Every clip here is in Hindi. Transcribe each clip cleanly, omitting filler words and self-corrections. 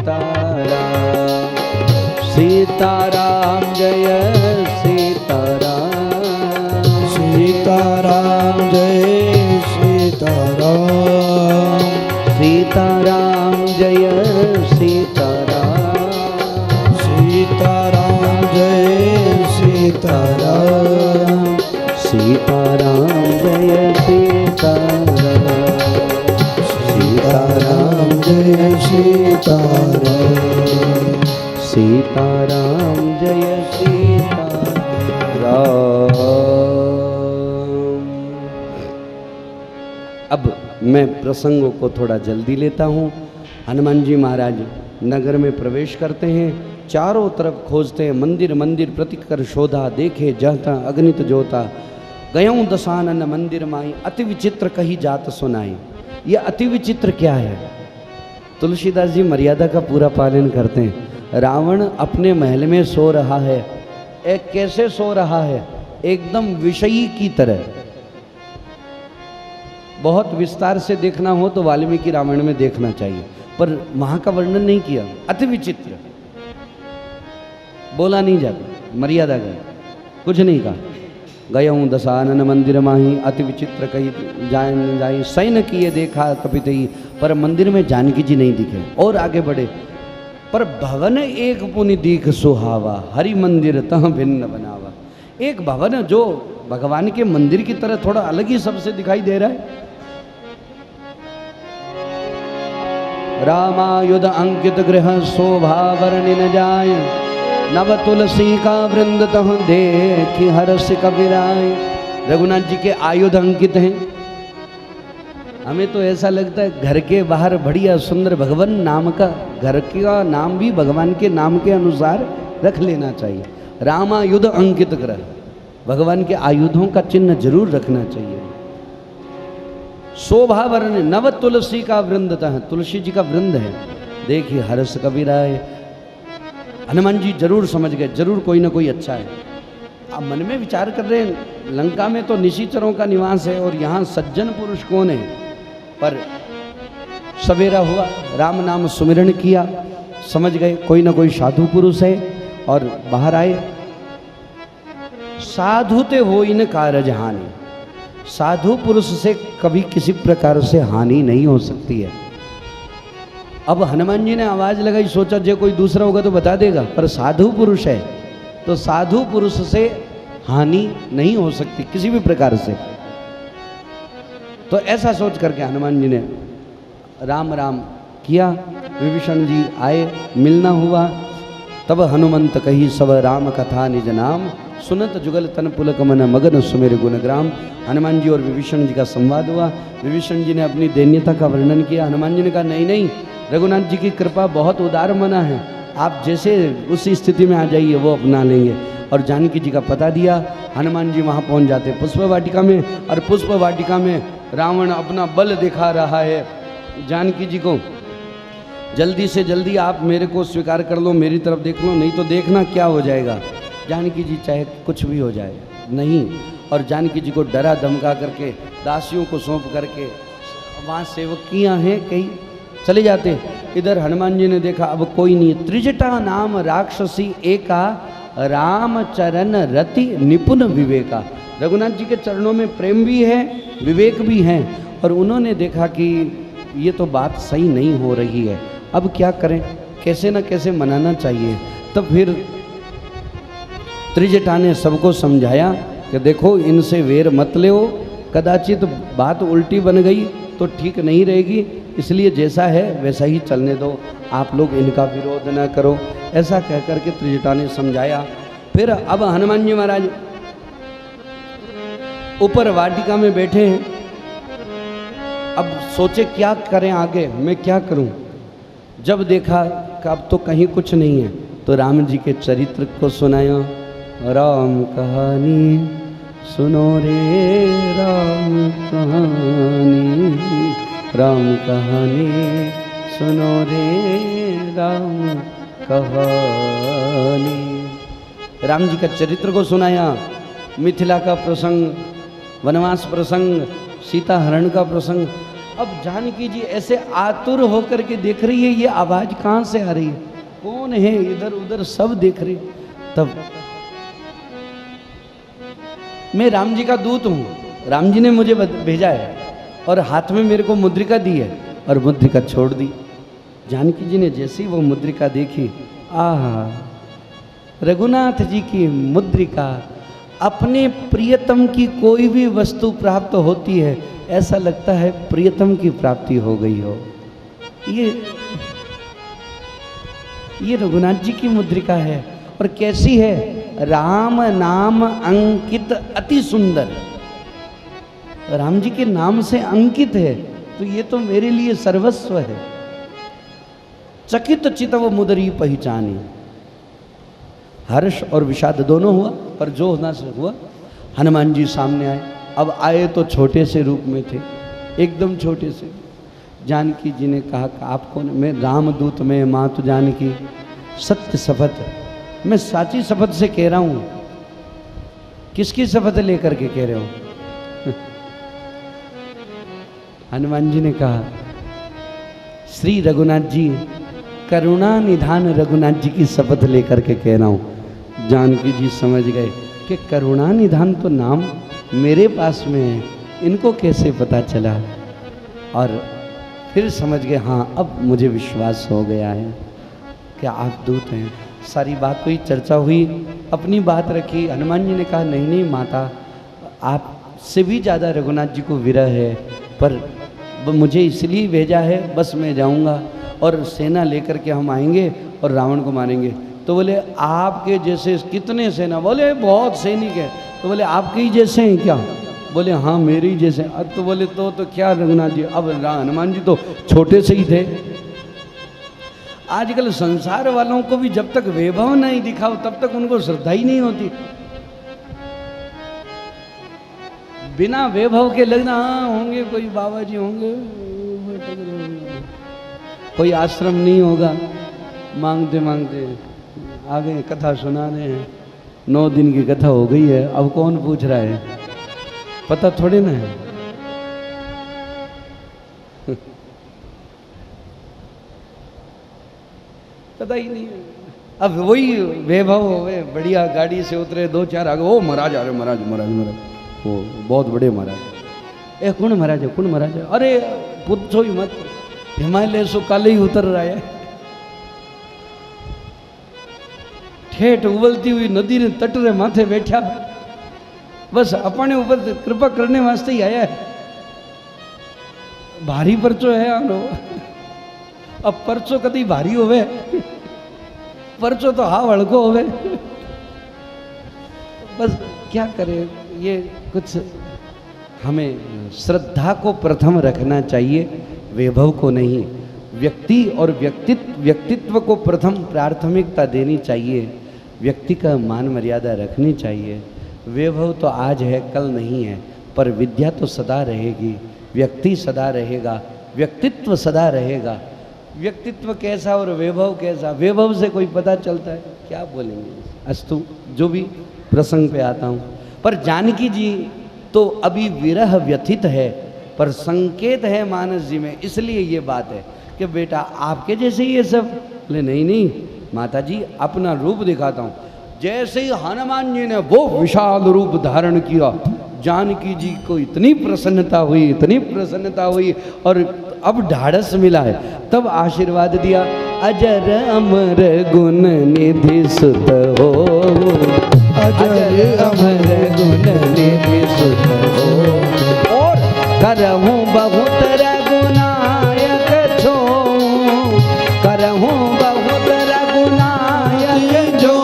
सीताराम। सीताराम जय सीताराम। सीताराम जय सीताराम। सीताराम जय सीताराम। सीताराम जय सीताराम। सीताराम जय सीताराम। सीताराम जय सीताराम। सीताराम जय सीताराम। अब मैं प्रसंगों को थोड़ा जल्दी लेता हूँ। हनुमान जी महाराज नगर में प्रवेश करते हैं, चारों तरफ खोजते हैं, मंदिर मंदिर प्रतिकर शोधा, देखे जहता अग्नित जोता, गयऊँ दसानन मंदिर माई, अति विचित्र कही जात सुनाई। यह अति विचित्र क्या है? तुलसीदास जी मर्यादा का पूरा पालन करते हैं। रावण अपने महल में सो रहा है। एक कैसे सो रहा है? एकदम विषयी की तरह। बहुत विस्तार से देखना हो तो वाल्मीकि रामायण में देखना चाहिए, पर वहां का वर्णन नहीं किया। अति विचित्र बोला नहीं जाता, मर्यादा गई, कुछ नहीं कहा। गयऊँ दसानन मंदिर माही, अति विचित्र कही जान जाई, सैन किए देखा कपितई, पर मंदिर में जानकी जी नहीं दिखे। और आगे बढ़े, पर भवन एक पुनि दीख सुहावा, हरि मंदिर तह भिन्न बनावा। एक भवन जो भगवान के मंदिर की तरह थोड़ा अलग ही सबसे दिखाई दे रहा है। रामायुध अंकित गृह शोभा वर्णि न जाय, नव तुलसी का वृंद तह देखि हर्ष कबीराय। रघुनाथ जी के आयुध अंकित हैं। हमें तो ऐसा लगता है घर के बाहर बढ़िया सुंदर भगवान नाम का, घर का नाम भी भगवान के नाम के अनुसार रख लेना चाहिए। रामायुध अंकित ग्रह, भगवान के आयुधों का चिन्ह जरूर रखना चाहिए। शोभा वर्ण नव तुलसी का वृंद तह, तुलसी जी का वृंद है, देखिए हर्ष कबीराय। हनुमान जी जरूर समझ गए, जरूर कोई ना कोई अच्छा है। आप मन में विचार कर रहे हैं, लंका में तो निशाचरों का निवास है और यहाँ सज्जन पुरुष कौन है? पर सवेरा हुआ, राम नाम सुमिरन किया, समझ गए कोई ना कोई साधु पुरुष है और बाहर आए। साधु ते हो इन कारज हानि, साधु पुरुष से कभी किसी प्रकार से हानि नहीं हो सकती है। अब हनुमान जी ने आवाज लगाई, सोचा जो कोई दूसरा होगा तो बता देगा, पर साधु पुरुष है तो साधु पुरुष से हानि नहीं हो सकती किसी भी प्रकार से। तो ऐसा सोच करके हनुमान जी ने राम राम किया। विभीषण जी आए, मिलना हुआ। तब हनुमंत कही सब राम कथा निज नाम, सुनत जुगल तन पुलक मन मगन सुमेर गुणग्राम। हनुमान जी और विभीषण जी का संवाद हुआ। विभीषण जी ने अपनी दैन्यता का वर्णन किया। हनुमान जी ने कहा नहीं नहीं, रघुनाथ जी की कृपा बहुत उदार मना है, आप जैसे उस स्थिति में आ जाइए वो अपना लेंगे। और जानकी जी का पता दिया। हनुमान जी वहाँ पहुँच जाते पुष्प वाटिका में, और पुष्प वाटिका में रावण अपना बल दिखा रहा है जानकी जी को, जल्दी से जल्दी आप मेरे को स्वीकार कर लो, मेरी तरफ देख लो, नहीं तो देखना क्या हो जाएगा। जानकी जी चाहे कुछ भी हो जाए नहीं, और जानकी जी को डरा धमका करके दासियों को सौंप करके वहाँ सेवकियाँ हैं कई चले जाते। इधर हनुमान जी ने देखा अब कोई नहीं, त्रिजटा नाम राक्षसी एका, रामचरण रति निपुण विवेका। रघुनाथ जी के चरणों में प्रेम भी है, विवेक भी है, और उन्होंने देखा कि ये तो बात सही नहीं हो रही है, अब क्या करें, कैसे न कैसे मनाना चाहिए। तब फिर त्रिजटा ने सबको समझाया कि देखो इनसे वेर मत ले, कदाचित बात उल्टी बन गई तो ठीक नहीं रहेगी, इसलिए जैसा है वैसा ही चलने दो, आप लोग इनका विरोध न करो। ऐसा कह करके त्रिजटा ने समझाया। फिर अब हनुमान जी महाराज ऊपर वाटिका में बैठे हैं। अब सोचे क्या करें आगे, मैं क्या करूं। जब देखा कि अब तो कहीं कुछ नहीं है, तो राम जी के चरित्र को सुनाया। राम कहानी सुनो रे राम कहानी, राम कहानी सुनो रे राम कहानी। राम जी का चरित्र को सुनाया, मिथिला का प्रसंग, वनवास प्रसंग, सीता हरण का प्रसंग, अब जानकी जी ऐसे आतुर होकर के देख रही है, ये आवाज कहाँ से आ रही है, कौन है, इधर उधर सब देख रहे। तब मैं राम जी का दूत हूँ, राम जी ने मुझे भेजा है और हाथ में मेरे को मुद्रिका दी है और मुद्रिका छोड़ दी। जानकी जी ने जैसे ही वो मुद्रिका देखी, आहा, रघुनाथ जी की मुद्रिका, अपने प्रियतम की कोई भी वस्तु प्राप्त होती है ऐसा लगता है प्रियतम की प्राप्ति हो गई हो। ये रघुनाथ जी की मुद्रिका है और कैसी है, राम नाम अंकित अति सुंदर, राम जी के नाम से अंकित है, तो ये तो मेरे लिए सर्वस्व है। चकित चितव मुदरी पहचानी, हर्ष और विषाद दोनों हुआ, पर जो होना से हुआ। हनुमान जी सामने आए। अब आए तो छोटे से रूप में थे, एकदम छोटे से। जानकी जी ने कहा कि आप कौन? मैं रामदूत में मातु जानकी, सत्य शपथ, मैं साची शपथ से कह रहा हूं। किसकी शपथ लेकर के कह रहे हो? हनुमान जी ने कहा, श्री रघुनाथ जी, करुणा निधान रघुनाथ जी की शपथ लेकर के कह रहा हूं। जानकी जी समझ गए कि करुणा निधान तो नाम मेरे पास में है, इनको कैसे पता चला? और फिर समझ गए, हाँ अब मुझे विश्वास हो गया है कि आप दूत हैं। सारी बात हुई, चर्चा हुई, अपनी बात रखी। हनुमान जी ने कहा, नहीं नहीं माता, आपसे भी ज़्यादा रघुनाथ जी को विरह है, पर मुझे इसलिए भेजा है, बस मैं जाऊंगा और सेना लेकर के हम आएंगे और रावण को मारेंगे। तो बोले आपके जैसे कितने सेना? बोले बहुत सैनिक है। तो बोले आपके ही जैसे हैं क्या? बोले हाँ मेरे ही जैसे। अब तो बोले तो क्या रघुनाथ जी? अब हनुमान जी तो छोटे से ही थे। आजकल संसार वालों को भी जब तक वैभव नहीं दिखाओ तब तक उनको श्रद्धा ही नहीं होती। बिना वैभव के लगना, हाँ होंगे कोई बाबा जी होंगे, कोई आश्रम नहीं होगा, मांगते मांगते आ गए, कथा सुना रहे हैं, 9 दिन की कथा हो गई है, अब कौन पूछ रहा है? पता थोड़ी ना है। पता ही नहीं है। अब वही वैभव होवे, बढ़िया गाड़ी से उतरे, 2-4 आगे, ओ महाराज आ रहे, महाराज महाराज महाराज, वो बहुत बड़े महाराज। ए कौन महाराज है, कौन महाराज है? अरे पूछो ही मत, हिमालय से कल ही उतर रहा है। ठेठ उबलती हुई नदी ने तट रे माथे बैठा, बस अपने ऊपर कृपा करने वास्ते ही आया है। भारी परचो है आनो। अब परचो कदी भारी होवे, परचो तो हाव हड़को होवे। बस क्या करे, ये कुछ हमें श्रद्धा को प्रथम रखना चाहिए, वैभव को नहीं। व्यक्ति और व्यक्तित्व को प्रथम प्राथमिकता देनी चाहिए। व्यक्ति का मान मर्यादा रखनी चाहिए। वैभव तो आज है कल नहीं है, पर विद्या तो सदा रहेगी, व्यक्ति सदा रहेगा, व्यक्तित्व सदा रहेगा। व्यक्तित्व कैसा और वैभव कैसा, वैभव से कोई पता चलता है? क्या बोलेंगे? अस्तु, जो भी प्रसंग पे आता हूँ। पर जानकी जी तो अभी विरह व्यथित है, पर संकेत है मानस जी में, इसलिए ये बात है कि बेटा आपके जैसे ये सब। बोले नहीं नहीं माता जी, अपना रूप दिखाता हूँ। जैसे ही हनुमान जी ने वो विशाल रूप धारण किया, जानकी जी को इतनी प्रसन्नता हुई, इतनी प्रसन्नता हुई, और अब ढाढ़स मिला है। तब आशीर्वाद दिया, अजर अमर गुण निधि सुत हो, अजर अमर गुण निधि सुत हो, और करहूँ बहुत रघुनायक छो, करहूँ बहुत रघुनायक जो।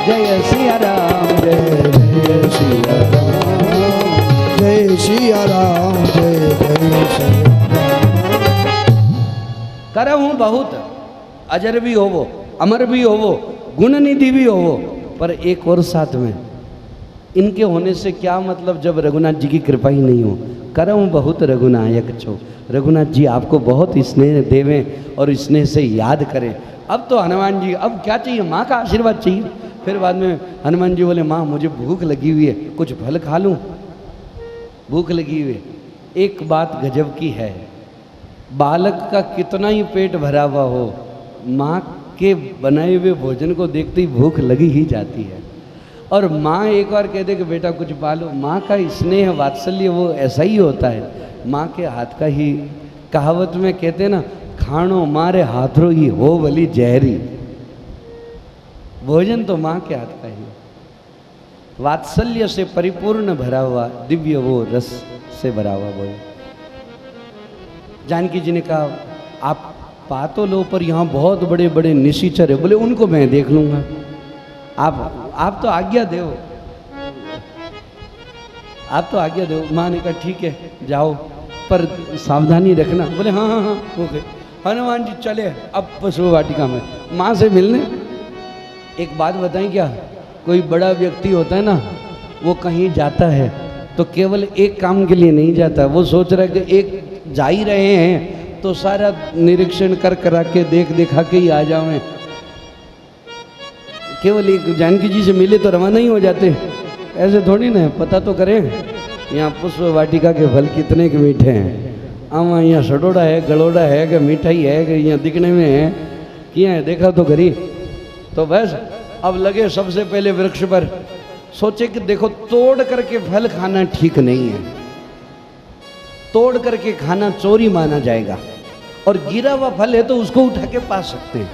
जय सिया राम, जय सिया राम, जय सिया राम, जय जय सिया। करहूँ बहुत, अजर भी होवो, अमर भी होवो, गुण निधि भी होवो, पर एक और साथ में, इनके होने से क्या मतलब जब रघुनाथ जी की कृपा ही नहीं हो। करहूँ बहुत रघुनायक छो, रघुनाथ जी आपको बहुत स्नेह देवें और स्नेह से याद करें। अब तो हनुमान जी, अब क्या चाहिए? माँ का आशीर्वाद चाहिए। फिर बाद में हनुमान जी बोले, माँ मुझे भूख लगी हुई है, कुछ फल खा लूँ, भूख लगी हुई है। एक बात गजब की है, बालक का कितना ही पेट भरा हुआ हो, माँ के बनाए हुए भोजन को देखते ही भूख लगी ही जाती है। और माँ एक बार कह दे कि बेटा कुछ पालो, माँ का स्नेह वात्सल्य वो ऐसा ही होता है, माँ के हाथ का ही। कहावत में कहते हैं ना, खाणो मारे हाथों ही हो भली जहरी। भोजन तो माँ के हाथ का ही, वात्सल्य से परिपूर्ण भरा हुआ, दिव्य वो रस से भरा हुआ भोजन। जानकी जी ने कहा आप पा तो लो, पर यहाँ बहुत बड़े बड़े निशिचर है। बोले उनको मैं देख लूंगा, आप तो आज्ञा दो, आप तो आज्ञा दो। माँ ने कहा ठीक है जाओ, पर सावधानी रखना। बोले हाँ हाँ हाँ ओके। हनुमान जी चले अब पशु वाटिका में माँ से मिलने। एक बात बताएं, क्या कोई बड़ा व्यक्ति होता है ना, वो कहीं जाता है तो केवल एक काम के लिए नहीं जाता, वो सोच रहा है कि एक जा ही रहे हैं तो सारा निरीक्षण कर करा के देख दिखा के ही आ जाओ। केवल एक जानकी जी से मिले तो रवाना ही हो जाते, ऐसे थोड़ी ना, पता तो करें यहाँ पुष्प वाटिका के फल कितने के मीठे हैं। आमा यहाँ सडोड़ा है, गलोड़ा है, कि मिठाई है, कि यहाँ दिखने में है, किया है देखा तो करी। तो बस अब लगे सबसे पहले वृक्ष पर। सोचे कि देखो तोड़ करके फल खाना ठीक नहीं है, तोड़ करके खाना चोरी माना जाएगा, और गिरा हुआ फल है तो उसको उठा के पा सकते हैं।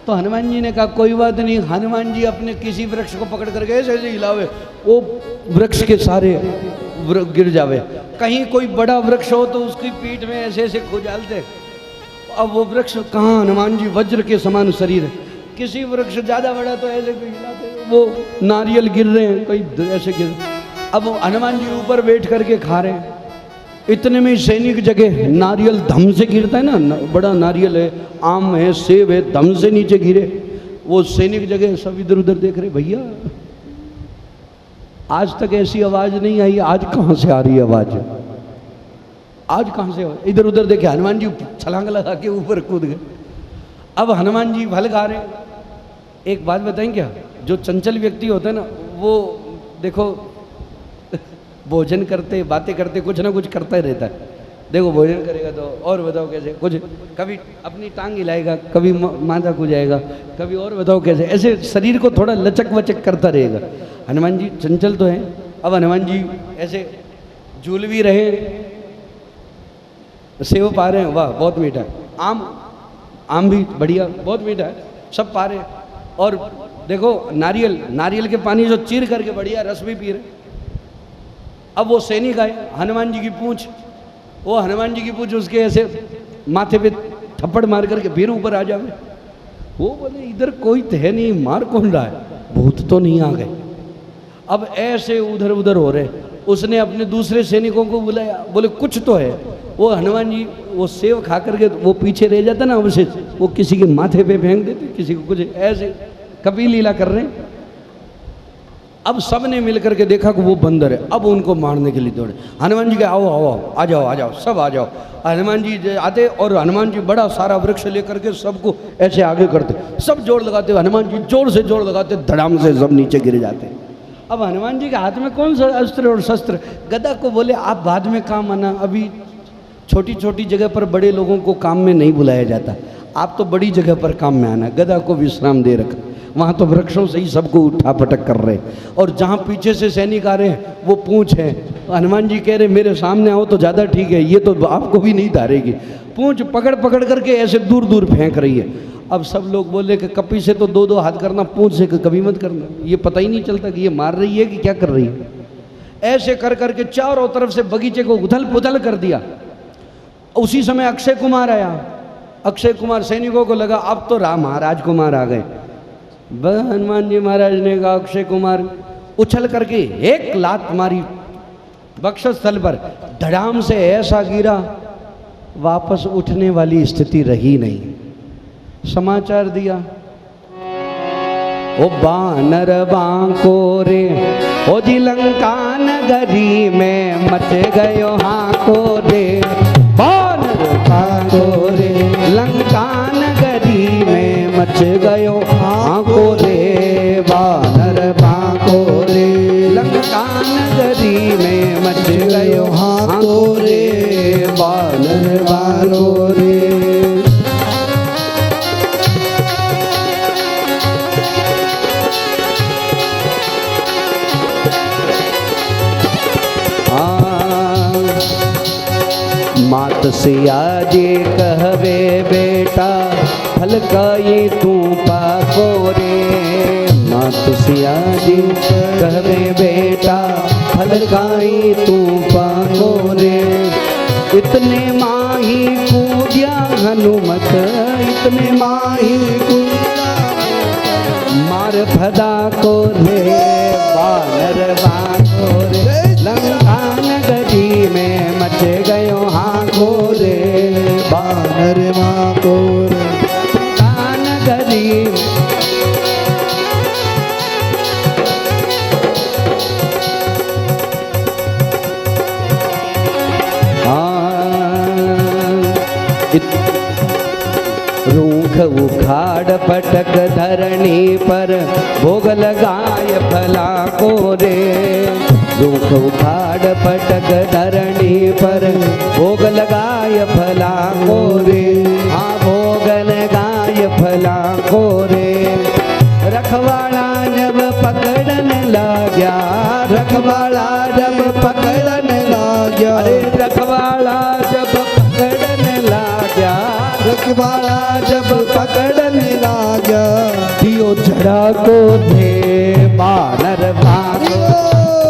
तो हनुमान जी ने कहा कोई बात नहीं। हनुमान जी अपने किसी वृक्ष को पकड़ करके ऐसे ऐसे हिलावे, वो वृक्ष के सारे गिर जावे। कहीं कोई बड़ा वृक्ष हो तो उसकी पीठ में ऐसे ऐसे खुजालते, अब वो वृक्ष कहाँ, हनुमान जी वज्र के समान शरीर है। किसी वृक्ष ज़्यादा बड़ा तो ऐसे हिलाते, वो नारियल गिर रहे हैं, कोई ऐसे गिर। अब हनुमान जी ऊपर बैठ करके खा रहे हैं, इतने में सैनिक जगह नारियल धम से गिरता है ना, बड़ा नारियल है, आम है, सेब है, धम से नीचे गिरे। वो सैनिक जगह सब इधर उधर देख रहे, भैया आज तक ऐसी आवाज नहीं आई, आज कहाँ से आ रही है आवाज, आज कहाँ से? इधर उधर देखे, हनुमान जी छलांग लगा के ऊपर कूद गए। अब हनुमान जी फल खा रहे। एक बात बताएं क्या, जो चंचल व्यक्ति होता है ना, वो देखो भोजन करते बातें करते कुछ ना कुछ करता ही रहता है। देखो भोजन करेगा तो और बताओ कैसे, कुछ कभी अपनी टांग हिलाएगा, कभी माथा को जाएगा, कभी और बताओ कैसे, ऐसे शरीर को थोड़ा लचक वचक करता रहेगा। हनुमान जी चंचल तो हैं। अब हनुमान जी ऐसे झूल भी रहे, सेव पा रहे हैं, वाह बहुत मीठा है, आम भी बढ़िया बहुत मीठा है, सब पा रहे हैं। और देखो नारियल के पानी जो चीर करके बढ़िया रस भी पी रहे। अब वो सैनिक आए, हनुमान जी की पूंछ, वो हनुमान जी की पूंछ उसके ऐसे माथे पे थप्पड़ मार करके फिर ऊपर आ जावे। वो बोले इधर कोई तो है नहीं, मार कौन रहा है, भूत तो नहीं आ गए। अब ऐसे उधर उधर हो रहे। उसने अपने दूसरे सैनिकों को बुलाया, बोले कुछ तो है। वो हनुमान जी वो सेव खा करके वो पीछे रह जाता ना, उसे वो किसी के माथे पे फेंक देते, किसी को कुछ, ऐसे कपी लीला कर रहे हैं। अब सब ने मिलकर के देखा कि वो बंदर है, अब उनको मारने के लिए दौड़े। हनुमान जी के आओ आओ आओ, आ जाओ आ जाओ, सब आ जाओ। हनुमान जी आते और हनुमान जी बड़ा सारा वृक्ष लेकर के सबको ऐसे आगे करते, सब जोर लगाते, हनुमान जी जोर से जोर लगाते, धड़ाम से सब नीचे गिर जाते। अब हनुमान जी के हाथ में कौन सा अस्त्र और शस्त्र। गदा को बोले आप बाद में काम आना, अभी छोटी छोटी जगह पर बड़े लोगों को काम में नहीं बुलाया जाता, आप तो बड़ी जगह पर काम में आना। गदा को विश्राम दे रखा, वहाँ तो वृक्षों से ही सबको उठा पटक कर रहे, और जहाँ पीछे से सैनिक आ रहे हैं वो पूंछ है। हनुमान जी कह रहे मेरे सामने आओ तो ज़्यादा ठीक है, ये तो आपको भी नहीं धारेगी। पूंछ पकड़ पकड़ करके ऐसे दूर दूर फेंक रही है। अब सब लोग बोले कि कपी से तो दो दो हाथ करना, पूंछ से कभी मत करना, ये पता ही नहीं चलता कि ये मार रही है कि क्या कर रही है। ऐसे कर करके चारों तरफ से बगीचे को उथल पुथल कर दिया। उसी समय अक्षय कुमार आया। अक्षय कुमार सैनिकों को लगा अब तो महाराज कुमार आ गए। हनुमान जी महाराज ने कहा अक्षय कुमार, उछल करके एक लात मारी वक्षस्थल पर, धड़ाम से ऐसा गिरा वापस उठने वाली स्थिति रही नहीं। समाचार दिया, ओ बानर बांको रे, ओ जी लंका नगरी में मच गयो हाको रे, बानर बांको रे, लंका नगरी में मच गयो हाको रे, बानर बांको रे, लंका नगरी में मच गयो हाको रे, नाथ सिया जी कहवे बेटा फल काई तू पाको रे। नाथ सिया जी कहवे बेटा फल काई तू पाको रे। इतने माही कूदिया हनुमत, इतने माही कूदिया मार फदा को रे वानर वाको रे। लंका नगरी में मच गयो हाको रे वानर वाको रे। लंका नगरी रूख उखाड़ पटक धरणी पर भोग लगाय फला को रे। रूख उखाड़ पटक धरणी पर भोग लगाय फला को रे। हाँ भोग लगाय फला को रे। रखवाड़ा जब पकड़न लाग्या, रखवाड़ा जब पकड़न लाग्या, अरे रखवाड़ा जब पकड़न लाग्या, रखवाड़ा जब पकड़न लाग्या, दियो झड़ा को थे वानर वाको।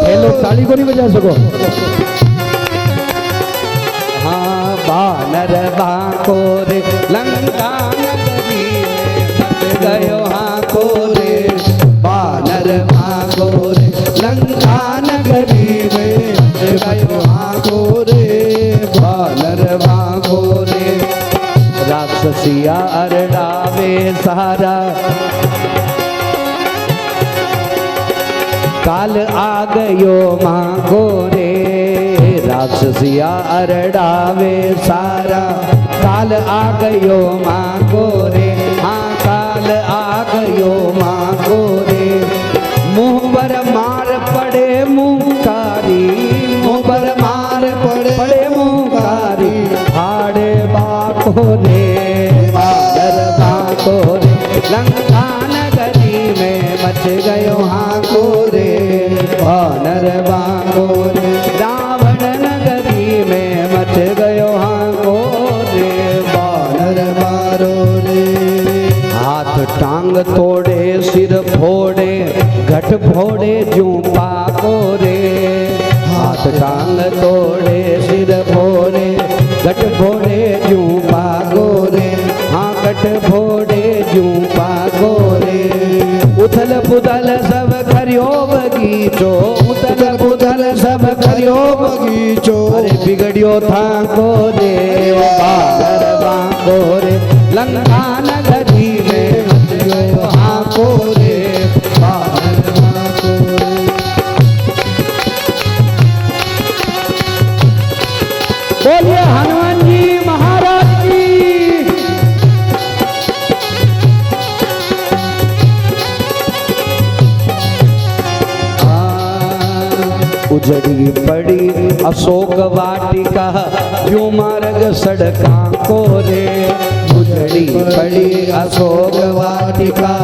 हेलो ताली को नहीं बजा सको। हाँ वानर वाको रे लंका नगरी में मच गयो हाको रे। वानर वाको रे लंका नगरी में मच गयो हाको रे। वानर वाको रे राक्षसिया अरडावे सारा। काल आ गयो मांगो रे। राक्षसिया अरडावे सारा। काल आ गयो मांगो रे। हाँ काल आ गयो मांगो रे। मुँह पर मार पड़े मुंकारी, मुँह पर मार पड़े मुंकारी। हाड़े बाको रे वानर बाको रे। लंका नगरी में मच गयो हाको रे वानर बाको रे। रावण नगरी में मच गयो हाको रे वानर बारो रे। हाथ टांग तोड़े सिर फोड़े घट फोड़े जू पाको रे। हाथ टांग तोड़े सिर फोड़े घट फोड़े जू पागो रे। हाँ घट फोड़े जू पागो रे। उथल पुथल सब करियो बगीचो, उथल पुथल सब करियो बगीचो। अरे बिगड़ियो था को रे वानर वाको रे। लंका नगरी में मच गयो हाको रे वानर वाको रे। बोलिए हनुमान जी महाराज की। उजड़ी पड़ी अशोक वाटिका जो मार्ग सड़का को रे। उजड़ी पड़ी अशोक वाटिका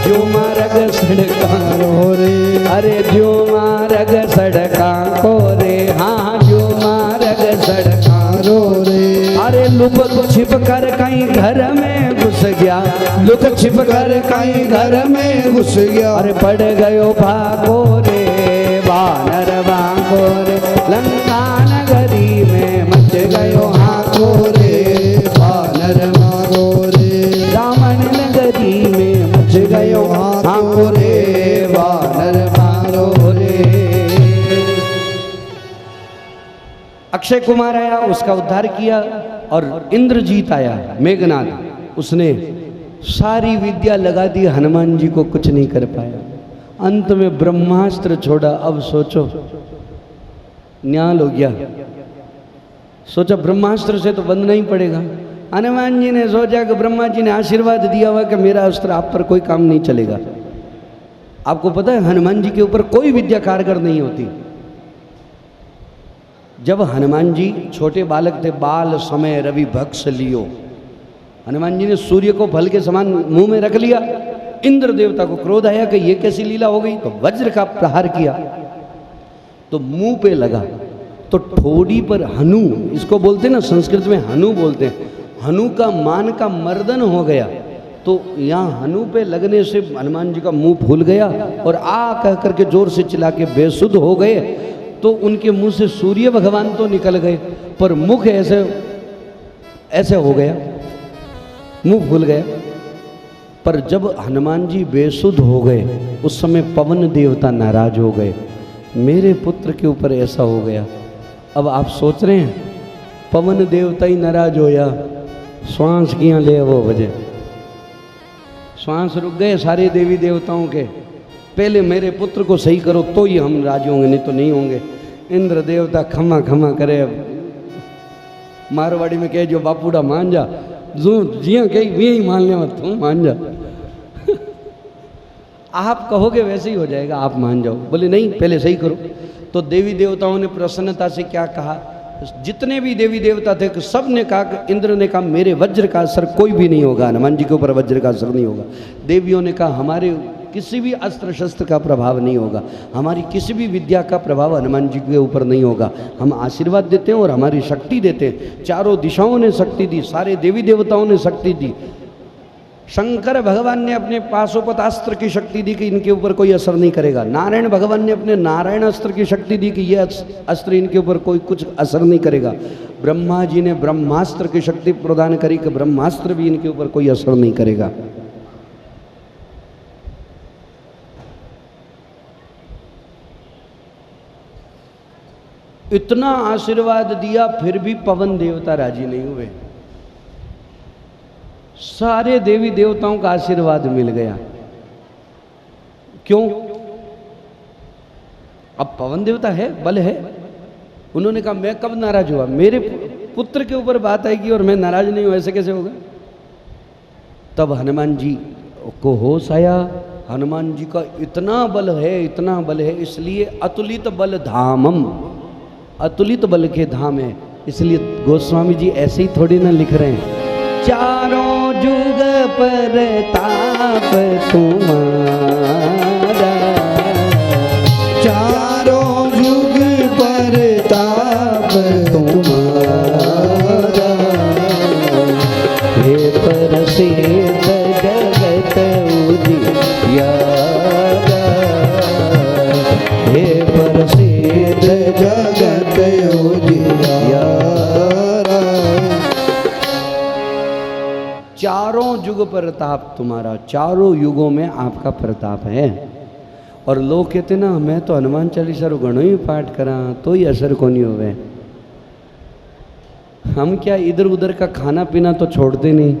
जो मार्ग सड़का को रे। अरे जो मार्ग सड़का को रे। हाँ जो मार्ग सड़का रो रे। अरे लुक छिप कर कहीं घर में घुस गया, लुक छिप कर कहीं घर में घुस गया। अरे पड़ गयो भागो रे वानर वाको रे। लंका नगरी में मच गयो हाको रे वानर वाको रे। रावण नगरी में मच गयो हाको रे वानर वाको रे। अक्षय कुमार आया, उसका उद्धार किया और इंद्रजीत आया मेघनाथ। उसने सारी विद्या लगा दी, हनुमान जी को कुछ नहीं कर पाया। अंत में ब्रह्मास्त्र छोड़ा। अब सोचो न्याल हो गया। सोचा ब्रह्मास्त्र से तो बंधना ही पड़ेगा। हनुमान जी ने सोचा कि ब्रह्मा जी ने आशीर्वाद दिया हुआ कि मेरा अस्त्र आप पर कोई काम नहीं चलेगा। आपको पता है हनुमान जी के ऊपर कोई विद्या कारगर नहीं होती। जब हनुमान जी छोटे बालक थे, बाल समय रवि भक्ष लियो, हनुमान जी ने सूर्य को फल के समान मुंह में रख लिया। इंद्र देवता को क्रोध आया कि ये कैसी लीला हो गई, तो वज्र का प्रहार किया तो मुंह पे लगा। तो ठोड़ी पर हनु, इसको बोलते हैं ना संस्कृत में हनु बोलते हैं, हनु का मान का मर्दन हो गया। तो यहाँ हनु पे लगने से हनुमान जी का मुंह फूल गया और आ कह करके जोर से चिल्ला के बेसुध हो गए। तो उनके मुंह से सूर्य भगवान तो निकल गए, पर मुख ऐसे ऐसे हो गया, मुंह फूल गया। पर जब हनुमान जी बेसुध हो गए उस समय पवन देवता नाराज हो गए, मेरे पुत्र के ऊपर ऐसा हो गया। अब आप सोच रहे हैं पवन देवता ही नाराज हो या श्वास किया ले वो बजे, श्वास रुक गए सारे देवी देवताओं के। पहले मेरे पुत्र को सही करो तो ही हम राजी होंगे, नहीं तो नहीं होंगे। इंद्र देवता खमा खमा करे, मारवाड़ी में कहे जो बापूड़ा मान जा, जो जिया कही वे ही मान ले, मत तू मान जा। आप कहोगे वैसे ही हो जाएगा, आप मान जाओ। बोले नहीं पहले सही करो। तो देवी देवताओं ने प्रसन्नता से क्या कहा, जितने भी देवी देवता थे सब ने कहा, इंद्र ने कहा मेरे वज्र का असर कोई भी नहीं होगा, हनुमान जी के ऊपर वज्र का असर नहीं होगा। देवियों ने कहा हमारे किसी भी अस्त्र शस्त्र का प्रभाव नहीं होगा, हमारी किसी भी विद्या का प्रभाव हनुमान जी के ऊपर नहीं होगा। हम आशीर्वाद देते हैं और हमारी शक्ति देते हैं। चारों दिशाओं ने शक्ति दी, सारे देवी देवताओं ने शक्ति दी। शंकर भगवान ने अपने पाशुपतास्त्र की शक्ति दी कि इनके ऊपर कोई असर नहीं करेगा। नारायण भगवान ने अपने नारायण अस्त्र की शक्ति दी कि यह अस्त्र इनके ऊपर कोई कुछ असर नहीं करेगा। ब्रह्मा जी ने ब्रह्मास्त्र की शक्ति प्रदान करी कि ब्रह्मास्त्र भी इनके ऊपर कोई असर नहीं करेगा। इतना आशीर्वाद दिया फिर भी पवन देवता राजी नहीं हुए। सारे देवी देवताओं का आशीर्वाद मिल गया। क्यों? अब पवन देवता है, बल है। उन्होंने कहा मैं कब नाराज हुआ, मेरे पुत्र के ऊपर बात आएगी और मैं नाराज नहीं हूं, ऐसे कैसे होगा। तब हनुमान जी को होश आया, हनुमान जी का इतना बल है, इतना बल है, इसलिए अतुलित बल धामम, अतुलित बल के धाम है। इसलिए गोस्वामी जी ऐसे ही थोड़ी ना लिख रहे हैं, चारों जुग पर ताप तुम्हारा, चारों जुग पर ताप तुम्हारा, हे प्रसिद्ध जगत उजियारा, हे प्रसिद्ध जगत उजियारा। चारों युग प्रताप तुम्हारा, चारों युगों में आपका प्रताप है। और लोग कहते ना मैं तो हनुमान चालीसा रो घणो ही पाठ करा तो ही असर को नहीं होवे। हम क्या इधर उधर का खाना पीना तो छोड़ते नहीं,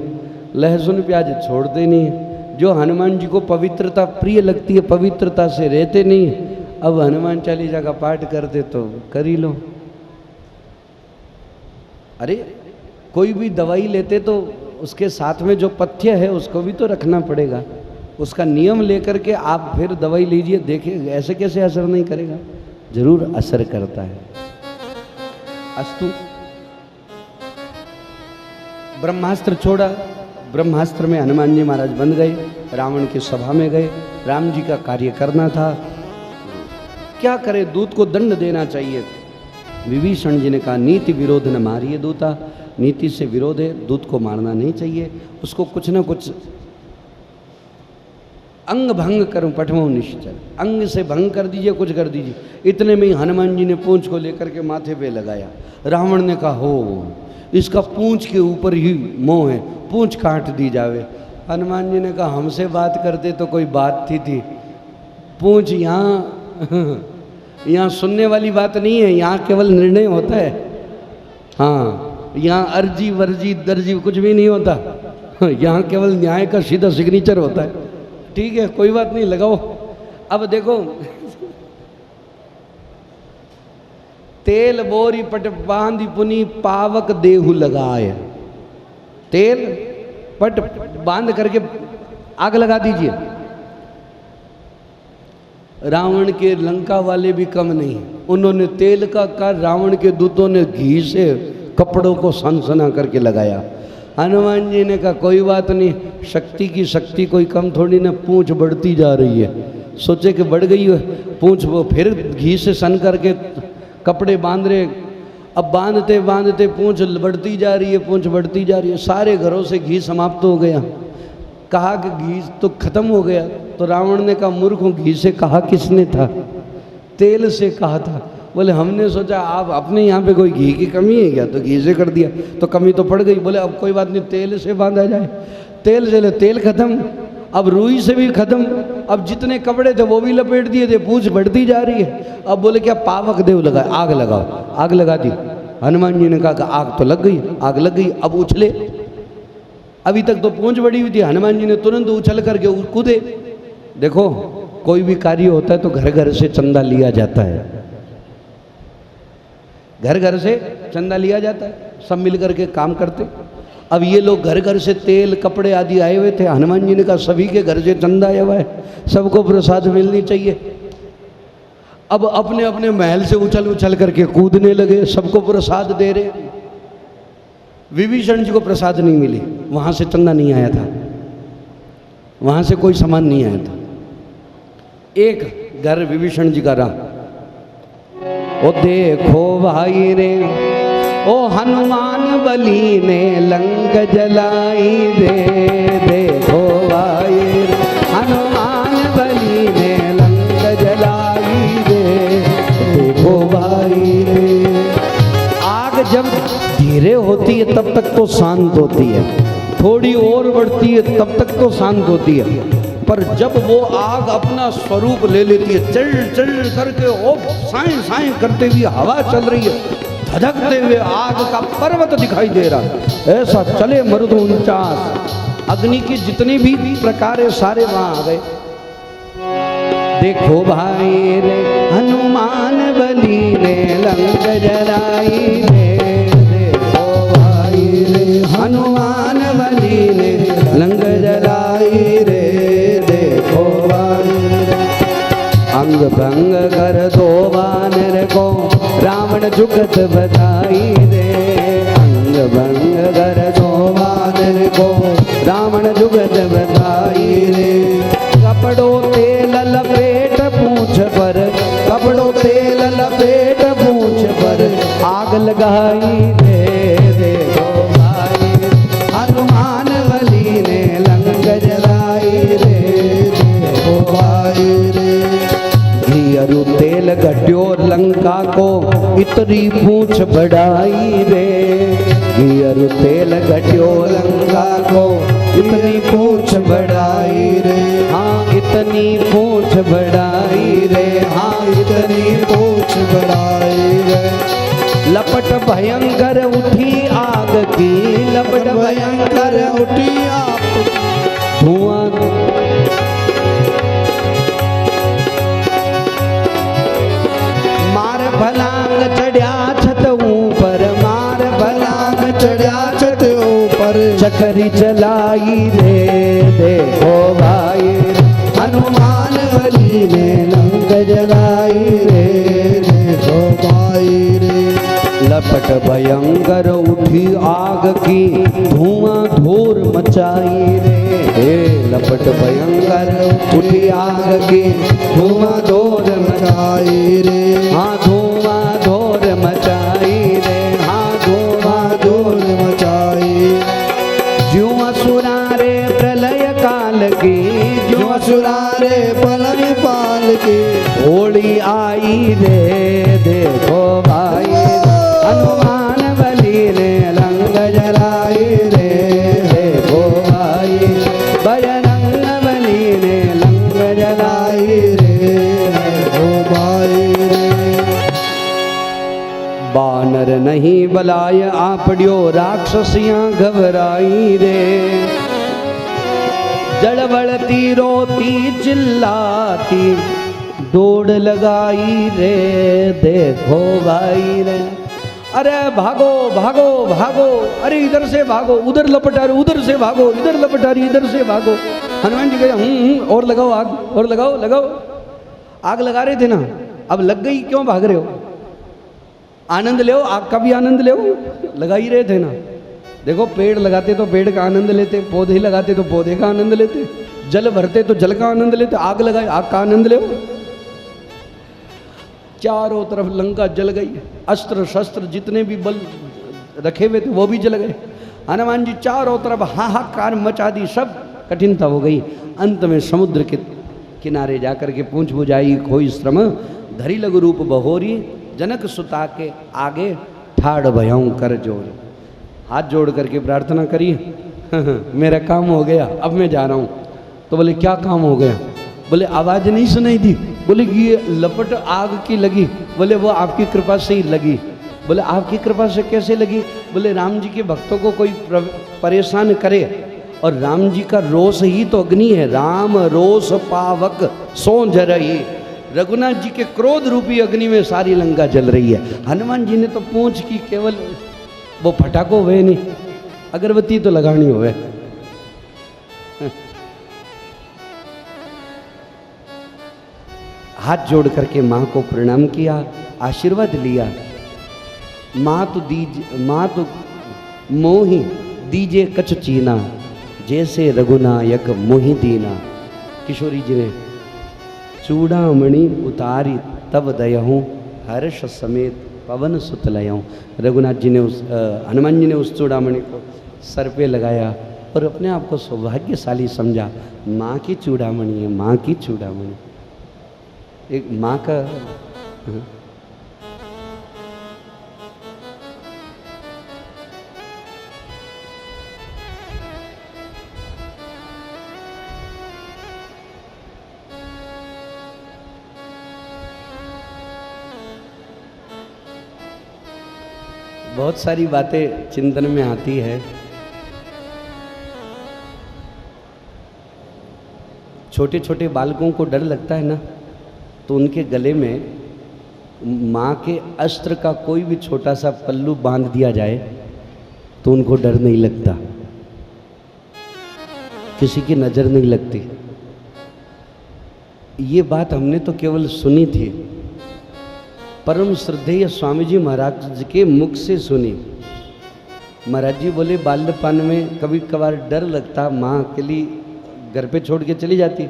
लहसुन प्याज छोड़ते नहीं, जो हनुमान जी को पवित्रता प्रिय लगती है पवित्रता से रहते नहीं। अब हनुमान चालीसा का पाठ करते तो कर ही लो। अरे कोई भी दवाई लेते तो उसके साथ में जो पथ्य है उसको भी तो रखना पड़ेगा, उसका नियम लेकर के आप फिर दवाई लीजिए, देखिए ऐसे कैसे असर नहीं करेगा, जरूर असर करता है। अस्तु ब्रह्मास्त्र छोड़ा, ब्रह्मास्त्र में हनुमान जी महाराज बन गए, रावण की सभा में गए, राम जी का कार्य करना था, क्या करे, दूत को दंड देना चाहिए। विभीषण जी ने कहा नीति विरोध न मारिए दूता, नीति से विरोध है, दूत को मारना नहीं चाहिए, उसको कुछ ना कुछ अंग भंग करूं, पठमो निश्चर, अंग से भंग कर दीजिए, कुछ कर दीजिए। इतने में ही हनुमान जी ने पूंछ को लेकर के माथे पे लगाया। रावण ने कहा हो इसका पूंछ के ऊपर ही मोह है, पूंछ काट दी जावे। हनुमान जी ने कहा हमसे बात करते तो कोई बात थी, पूंछ यहाँ सुनने वाली बात नहीं है, यहाँ केवल निर्णय होता है। हाँ, यहाँ अर्जी वर्जी दर्जी कुछ भी नहीं होता, यहाँ केवल न्याय का सीधा सिग्नेचर होता है। ठीक है, कोई बात नहीं, लगाओ। अब देखो तेल बोरी पट बांधी पुनी पावक देहु लगाए, तेल पट बांध करके आग लगा दीजिए। रावण के लंका वाले भी कम नहीं, उन्होंने तेल का रावण के दूतों ने घी से कपड़ों को सनसना करके लगाया। हनुमान जी ने कहा कोई बात नहीं, शक्ति की शक्ति कोई कम थोड़ी ना, पूंछ बढ़ती जा रही है। सोचे कि बढ़ गई है पूंछ, वो फिर घी से सन करके कपड़े बांध रहे। अब बांधते बांधते पूंछ बढ़ती जा रही है, पूंछ बढ़ती जा रही है। सारे घरों से घी समाप्त हो गया। कहा कि घी तो खत्म हो गया। तो रावण ने कहा, मूर्खों, घी से कहा किसने था? तेल से कहा था। बोले हमने सोचा आप अपने यहाँ पे कोई घी की कमी है क्या, तो घी से कर दिया, तो कमी तो पड़ गई। बोले अब कोई बात नहीं, तेल से बांधा जाए। तेल से ले, तेल खत्म। अब रुई से भी खत्म। अब जितने कपड़े थे वो भी लपेट दिए थे, पूंछ बढ़ती जा रही है। अब बोले क्या पावक देव लगा, आग लगाओ। आग लगा दी। हनुमान जी ने कहा कि आग तो लग गई, आग लग गई, अब उछले। अभी तक तो पूंछ बढ़ी हुई थी। हनुमान जी ने तुरंत उछल करके कूदे। देखो, कोई भी कार्य होता है तो घर घर से चंदा लिया जाता है, घर घर से चंदा लिया जाता है, सब मिल करके काम करते। अब ये लोग घर घर से तेल कपड़े आदि आए हुए थे। हनुमान जी ने कहा सभी के घर से चंदा आया हुआ है, सबको प्रसाद मिलनी चाहिए। अब अपने अपने महल से उछल उछल करके कूदने लगे, सबको प्रसाद दे रहे। विभीषण जी को प्रसाद नहीं मिली, वहां से चंदा नहीं आया था, वहां से कोई सामान नहीं आया था। एक घर विभीषण जी का रहा। ओ देखो भाई रे, ओ हनुमान बली ने लंक जलाई रे। देखो भाई रे, हनुमान बली ने लंक जलाई रे। देखो भाई रे, आग जब धीरे होती है तब तक तो शांत होती है, थोड़ी और बढ़ती है तब तक तो शांत होती है, पर जब वो आग अपना स्वरूप ले लेती है, चल चल करके ओ साएं साएं करते हुए हवा चल रही है, धधकते हुए आग का पर्वत दिखाई दे रहा है। ऐसा चले मरुद 49 अग्नि के जितने भी प्रकार है सारे वहां आ गए। देखो भाई रे, हनुमान बली ने लंक जलाई रे। देखो भाई रे, हनुमान बली ने लंक जलाई रे। देखो भाई रे, अंग भंग कर दो वानर को, रावण जुगत बधाई रे। अंग भंग कर दो वानर को, रावण जुगत बधाई रे। कपड़ों तेल लपेट पूंछ पर, कपड़ों तेल लपेट पूंछ पर, आग लगाई रे। देखो भाई, हनुमान बली ने लंक जलाई रे। देखो भाई रे, घियरु तेल घट्यो लंका को, इतनी पूंछ बढ़ाई रे। घियरु तेल घट्यो लंका को, इतनी पूंछ बढ़ाई रे। हाँ इतनी पूंछ बढ़ाई रे। हाँ इतनी पूंछ बढ़ाई रे। लपट भयंकर उठी आग की, लपट भयंकर उठी आग की। धुआं मार भलांग चढ़िया छत ऊपर, मार भलांग चढ़िया छत ऊपर, चकरी चलाई रे। देखो भाई, हनुमान बली ने लंक जलाई रे। देखो भाई रे, लपट भयंकर उठी आग की, धुआं धूर मचाई रे। लपट भयंकर उठी आग की, धुआं धूर मचाई रे। हाँ धुआं धूर मचाई रे। हाँ धुआं धूर मचाई। ज्यों असुरारे प्रलय काल की, ज्यों असुरारे प्रलय काल की, होली आई रे। देखो भाई, हनुमान बली ने लंक जलाई रे। देखो भाई, बजरंग बली ने लंक जलाई रे। देखो भाई रे, बानर नहीं बलाय आपड़ियो, राक्षसियां घबराई रे। जड़बड़ती रोती चिल्लाती, दौड़ लगाई रे। देखो भाई रे, अरे भागो भागो भागो, अरे इधर से भागो, उधर लपटा रही, उधर से भागो, इधर लपटा रही, इधर से भागो। हनुमान जी कहे और लगाओ आग, और लगाओ लगाओ। आग लगा रहे थे ना, अब लग गई, क्यों भाग रहे हो? आनंद ले, आग का भी आनंद ले, लगा ही रहे थे ना। देखो पेड़ लगाते तो पेड़ का आनंद लेते, पौधे लगाते तो पौधे का आनंद लेते, जल भरते तो जल का आनंद लेते, आग लगाए आग का आनंद ले। चारों तरफ लंका जल गई, अस्त्र शस्त्र जितने भी बल रखे हुए थे वो भी जल गए। हनुमान जी चारों तरफ हाहाकार मचा दी, सब कठिनता हो गई। अंत में समुद्र के किनारे जाकर के पूंछ बुझाई खोई श्रम, धरी लघु रूप बहोरी, जनक सुता के आगे ठाड़ भयं कर जोर। हाथ जोड़ करके प्रार्थना करी, मेरा काम हो गया, अब मैं जा रहा हूँ। तो बोले क्या काम हो गया? बोले आवाज़ नहीं सुनाई दी। बोले कि ये लपट आग की लगी। बोले वो आपकी कृपा से ही लगी। बोले आपकी कृपा से कैसे लगी? बोले राम जी के भक्तों को कोई परेशान करे, और राम जी का रोष ही तो अग्नि है। राम रोष पावक सो जरई, रघुनाथ जी के क्रोध रूपी अग्नि में सारी लंका जल रही है। हनुमान जी ने तो पूंछ की केवल वो फटाको हुए नहीं, अगरबत्ती तो लगानी हुए। हाथ जोड़ करके माँ को प्रणाम किया, आशीर्वाद लिया। माँ तो मोहि दीजे कछ चीना, जैसे रघुनायक मोहि दीना। किशोरी जी ने चूड़ामणि उतारी तब दयहूँ, हर्ष समेत पवन सुत लयहूँ। रघुनाथ जी ने हनुमान जी ने उस चूड़ामणि को सर पे लगाया और अपने आप को सौभाग्यशाली समझा। माँ की चूड़ामणि है, माँ की चूड़ामणि। एक माँ का बहुत सारी बातें चिंतन में आती है। छोटे छोटे बालकों को डर लगता है ना, तो उनके गले में माँ के अस्त्र का कोई भी छोटा सा पल्लू बांध दिया जाए तो उनको डर नहीं लगता, किसी की नज़र नहीं लगती। ये बात हमने तो केवल सुनी थी, परम श्रद्धेय स्वामी जी महाराज के मुख से सुनी। महाराज जी बोले बाल्यपान में कभी कभार डर लगता, माँ अकेली घर पे छोड़ के चली जाती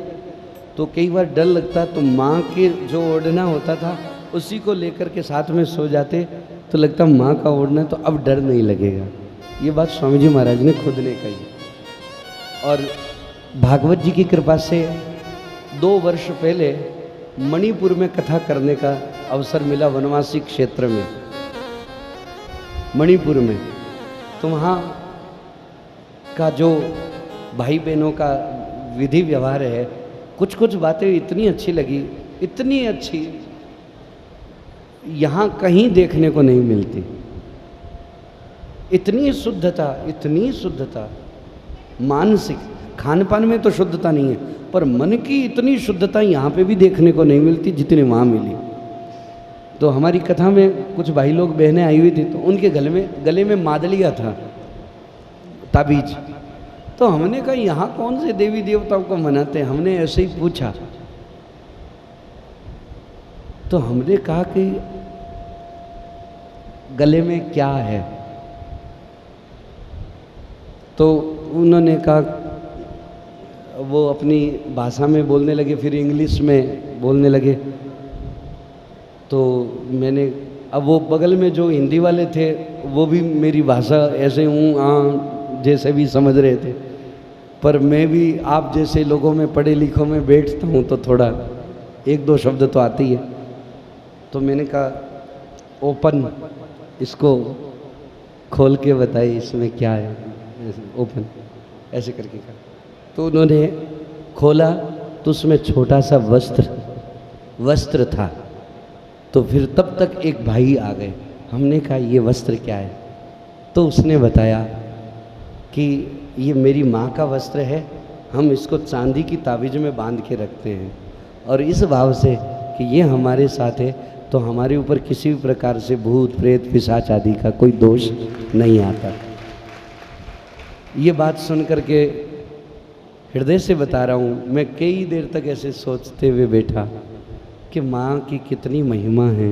तो कई बार डर लगता, तो माँ के जो ओढ़ना होता था उसी को लेकर के साथ में सो जाते, तो लगता माँ का ओढ़ना, तो अब डर नहीं लगेगा। ये बात स्वामी जी महाराज ने खुद ने कही। और भागवत जी की कृपा से 2 वर्ष पहले मणिपुर में कथा करने का अवसर मिला, वनवासी क्षेत्र में मणिपुर में। तो वहाँ का जो भाई बहनों का विधि व्यवहार है, कुछ कुछ बातें इतनी अच्छी लगी, इतनी अच्छी, यहाँ कहीं देखने को नहीं मिलती। इतनी शुद्धता, इतनी शुद्धता, मानसिक, खान पान में तो शुद्धता नहीं है, पर मन की इतनी शुद्धता यहाँ पे भी देखने को नहीं मिलती जितनी वहाँ मिली। तो हमारी कथा में कुछ भाई लोग बहनें आई हुई थी, तो उनके गले में मादलिया था, ताबीज। तो हमने कहा यहाँ कौन से देवी देवताओं को मनाते हैं, हमने ऐसे ही पूछा। तो हमने कहा कि गले में क्या है? तो उन्होंने कहा, वो अपनी भाषा में बोलने लगे, फिर इंग्लिश में बोलने लगे। तो मैंने, अब वो बगल में जो हिंदी वाले थे वो भी मेरी भाषा ऐसे जैसे भी समझ रहे थे, पर मैं भी आप जैसे लोगों में, पढ़े लिखों में बैठता हूँ तो थोड़ा 1-2 शब्द तो आती है। तो मैंने कहा ओपन, इसको खोल के बताइए इसमें क्या है, ओपन ऐसे करके कहा। तो उन्होंने खोला तो उसमें छोटा सा वस्त्र था। तो फिर तब तक एक भाई आ गए, हमने कहा ये वस्त्र क्या है? तो उसने बताया कि ये मेरी माँ का वस्त्र है, हम इसको चांदी की ताबीज में बांध के रखते हैं, और इस भाव से कि ये हमारे साथ है तो हमारे ऊपर किसी भी प्रकार से भूत प्रेत पिशाच आदि का कोई दोष नहीं आता। ये बात सुन करके हृदय से बता रहा हूँ, मैं कई देर तक ऐसे सोचते हुए बैठा कि माँ की कितनी महिमा है,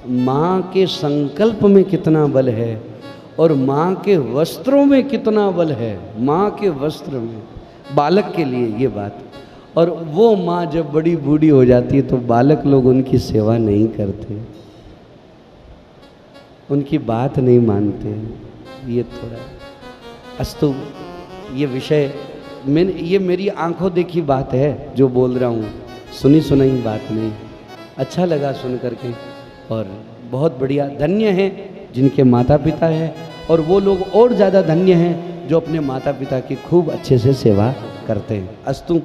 माँ के संकल्प में कितना बल है, और माँ के वस्त्रों में कितना बल है, माँ के वस्त्र में, बालक के लिए ये बात। और वो माँ जब बड़ी बूढ़ी हो जाती है तो बालक लोग उनकी सेवा नहीं करते, उनकी बात नहीं मानते। ये थोड़ा अस्तु, ये विषय ये मेरी आंखों देखी बात है जो बोल रहा हूँ, सुनी सुनाई बात नहीं। अच्छा लगा सुन करके, और बहुत बढ़िया। धन्य हैं जिनके माता पिता हैं, और वो लोग और ज़्यादा धन्य हैं जो अपने माता पिता की खूब अच्छे से सेवा करते हैं। अस्तु,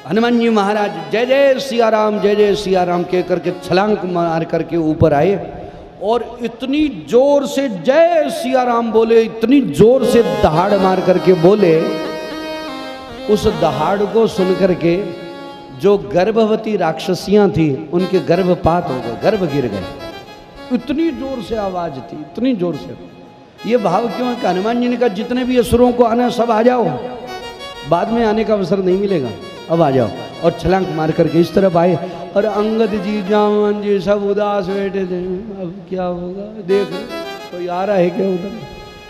हनुमान जी महाराज जय जय सिया राम, जय जय सिया राम कह करके छलांग मार करके ऊपर आए, और इतनी जोर से जय सिया राम बोले, इतनी जोर से दहाड़ मार करके बोले, उस दहाड़ को सुन करके जो गर्भवती राक्षसियां थी उनके गर्भपात हो गए, गर्भ गिर गए। इतनी जोर से आवाज थी, इतनी जोर से। ये भाव क्यों है कि हनुमान जी ने कहा जितने भी असुरों को आना सब आ जाओ, बाद में आने का अवसर नहीं मिलेगा, अब आ जाओ। और छलांग मार करके इस तरफ आए, और अंगद जी जामन जी सब उदास बैठे थे। अब क्या होगा, देख कोई आ रहा है क्या उधर,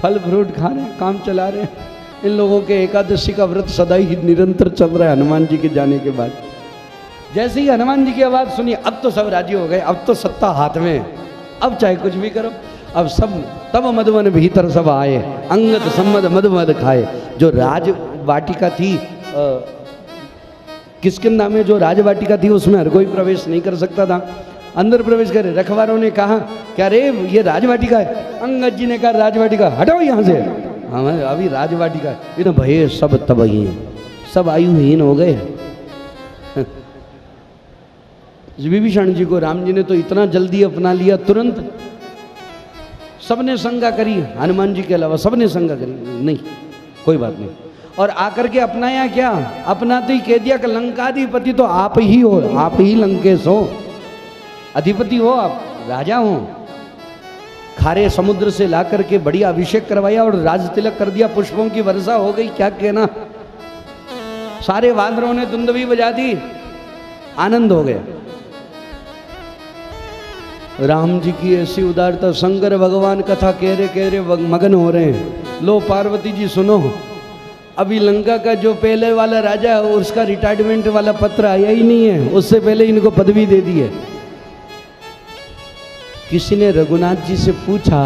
फल फ्रूट खा रहे हैं, काम चला रहे हैं। इन लोगों के एकादशी का व्रत सदा ही निरंतर चल रहा है हनुमान जी के जाने के बाद। जैसे ही हनुमान जी की आवाज़ सुनी, अब तो सब राजी हो गए, अब तो सत्ता हाथ में है, अब चाहे कुछ भी करो। अब सब तब मधुवन भीतर सब आए, अंगद सम्मद मधुमद खाए। जो राज वाटिका थी, किष्किंधा में जो राज वाटिका थी उसमें हर कोई प्रवेश नहीं कर सकता था, अंदर प्रवेश करे। रखवारों ने कहा क्या रे ये राजवाटिका है? अंगद जी ने कहा राजवाटिका हटाओ यहाँ से, हाँ अभी राजवाटिका है। ये तो भय सब तबहीन, सब आयुहीन हो गए। विभीषण जी को राम जी ने तो इतना जल्दी अपना लिया, तुरंत सबने शंका करी, हनुमान जी के अलावा सबने शंका करी, नहीं कोई बात नहीं। और आकर के अपनाया क्या, अपनाते ही कह दिया कि लंकाधिपति तो आप ही हो, आप ही लंकेश हो, अधिपति हो आप, राजा हो। खारे समुद्र से ला करके बढ़िया अभिषेक करवाया और राज तिलक कर दिया, पुष्पों की वर्षा हो गई, क्या कहना। सारे वानरों ने दुंदुभी बजा दी, आनंद हो गया। राम जी की ऐसी उदारता, शंकर भगवान कथा कह रहे मगन हो रहे हैं। लो पार्वती जी सुनो, अभी लंका का जो पहले वाला राजा है उसका रिटायरमेंट वाला पत्र आया ही नहीं है, उससे पहले इनको पदवी दे दी है। किसी ने रघुनाथ जी से पूछा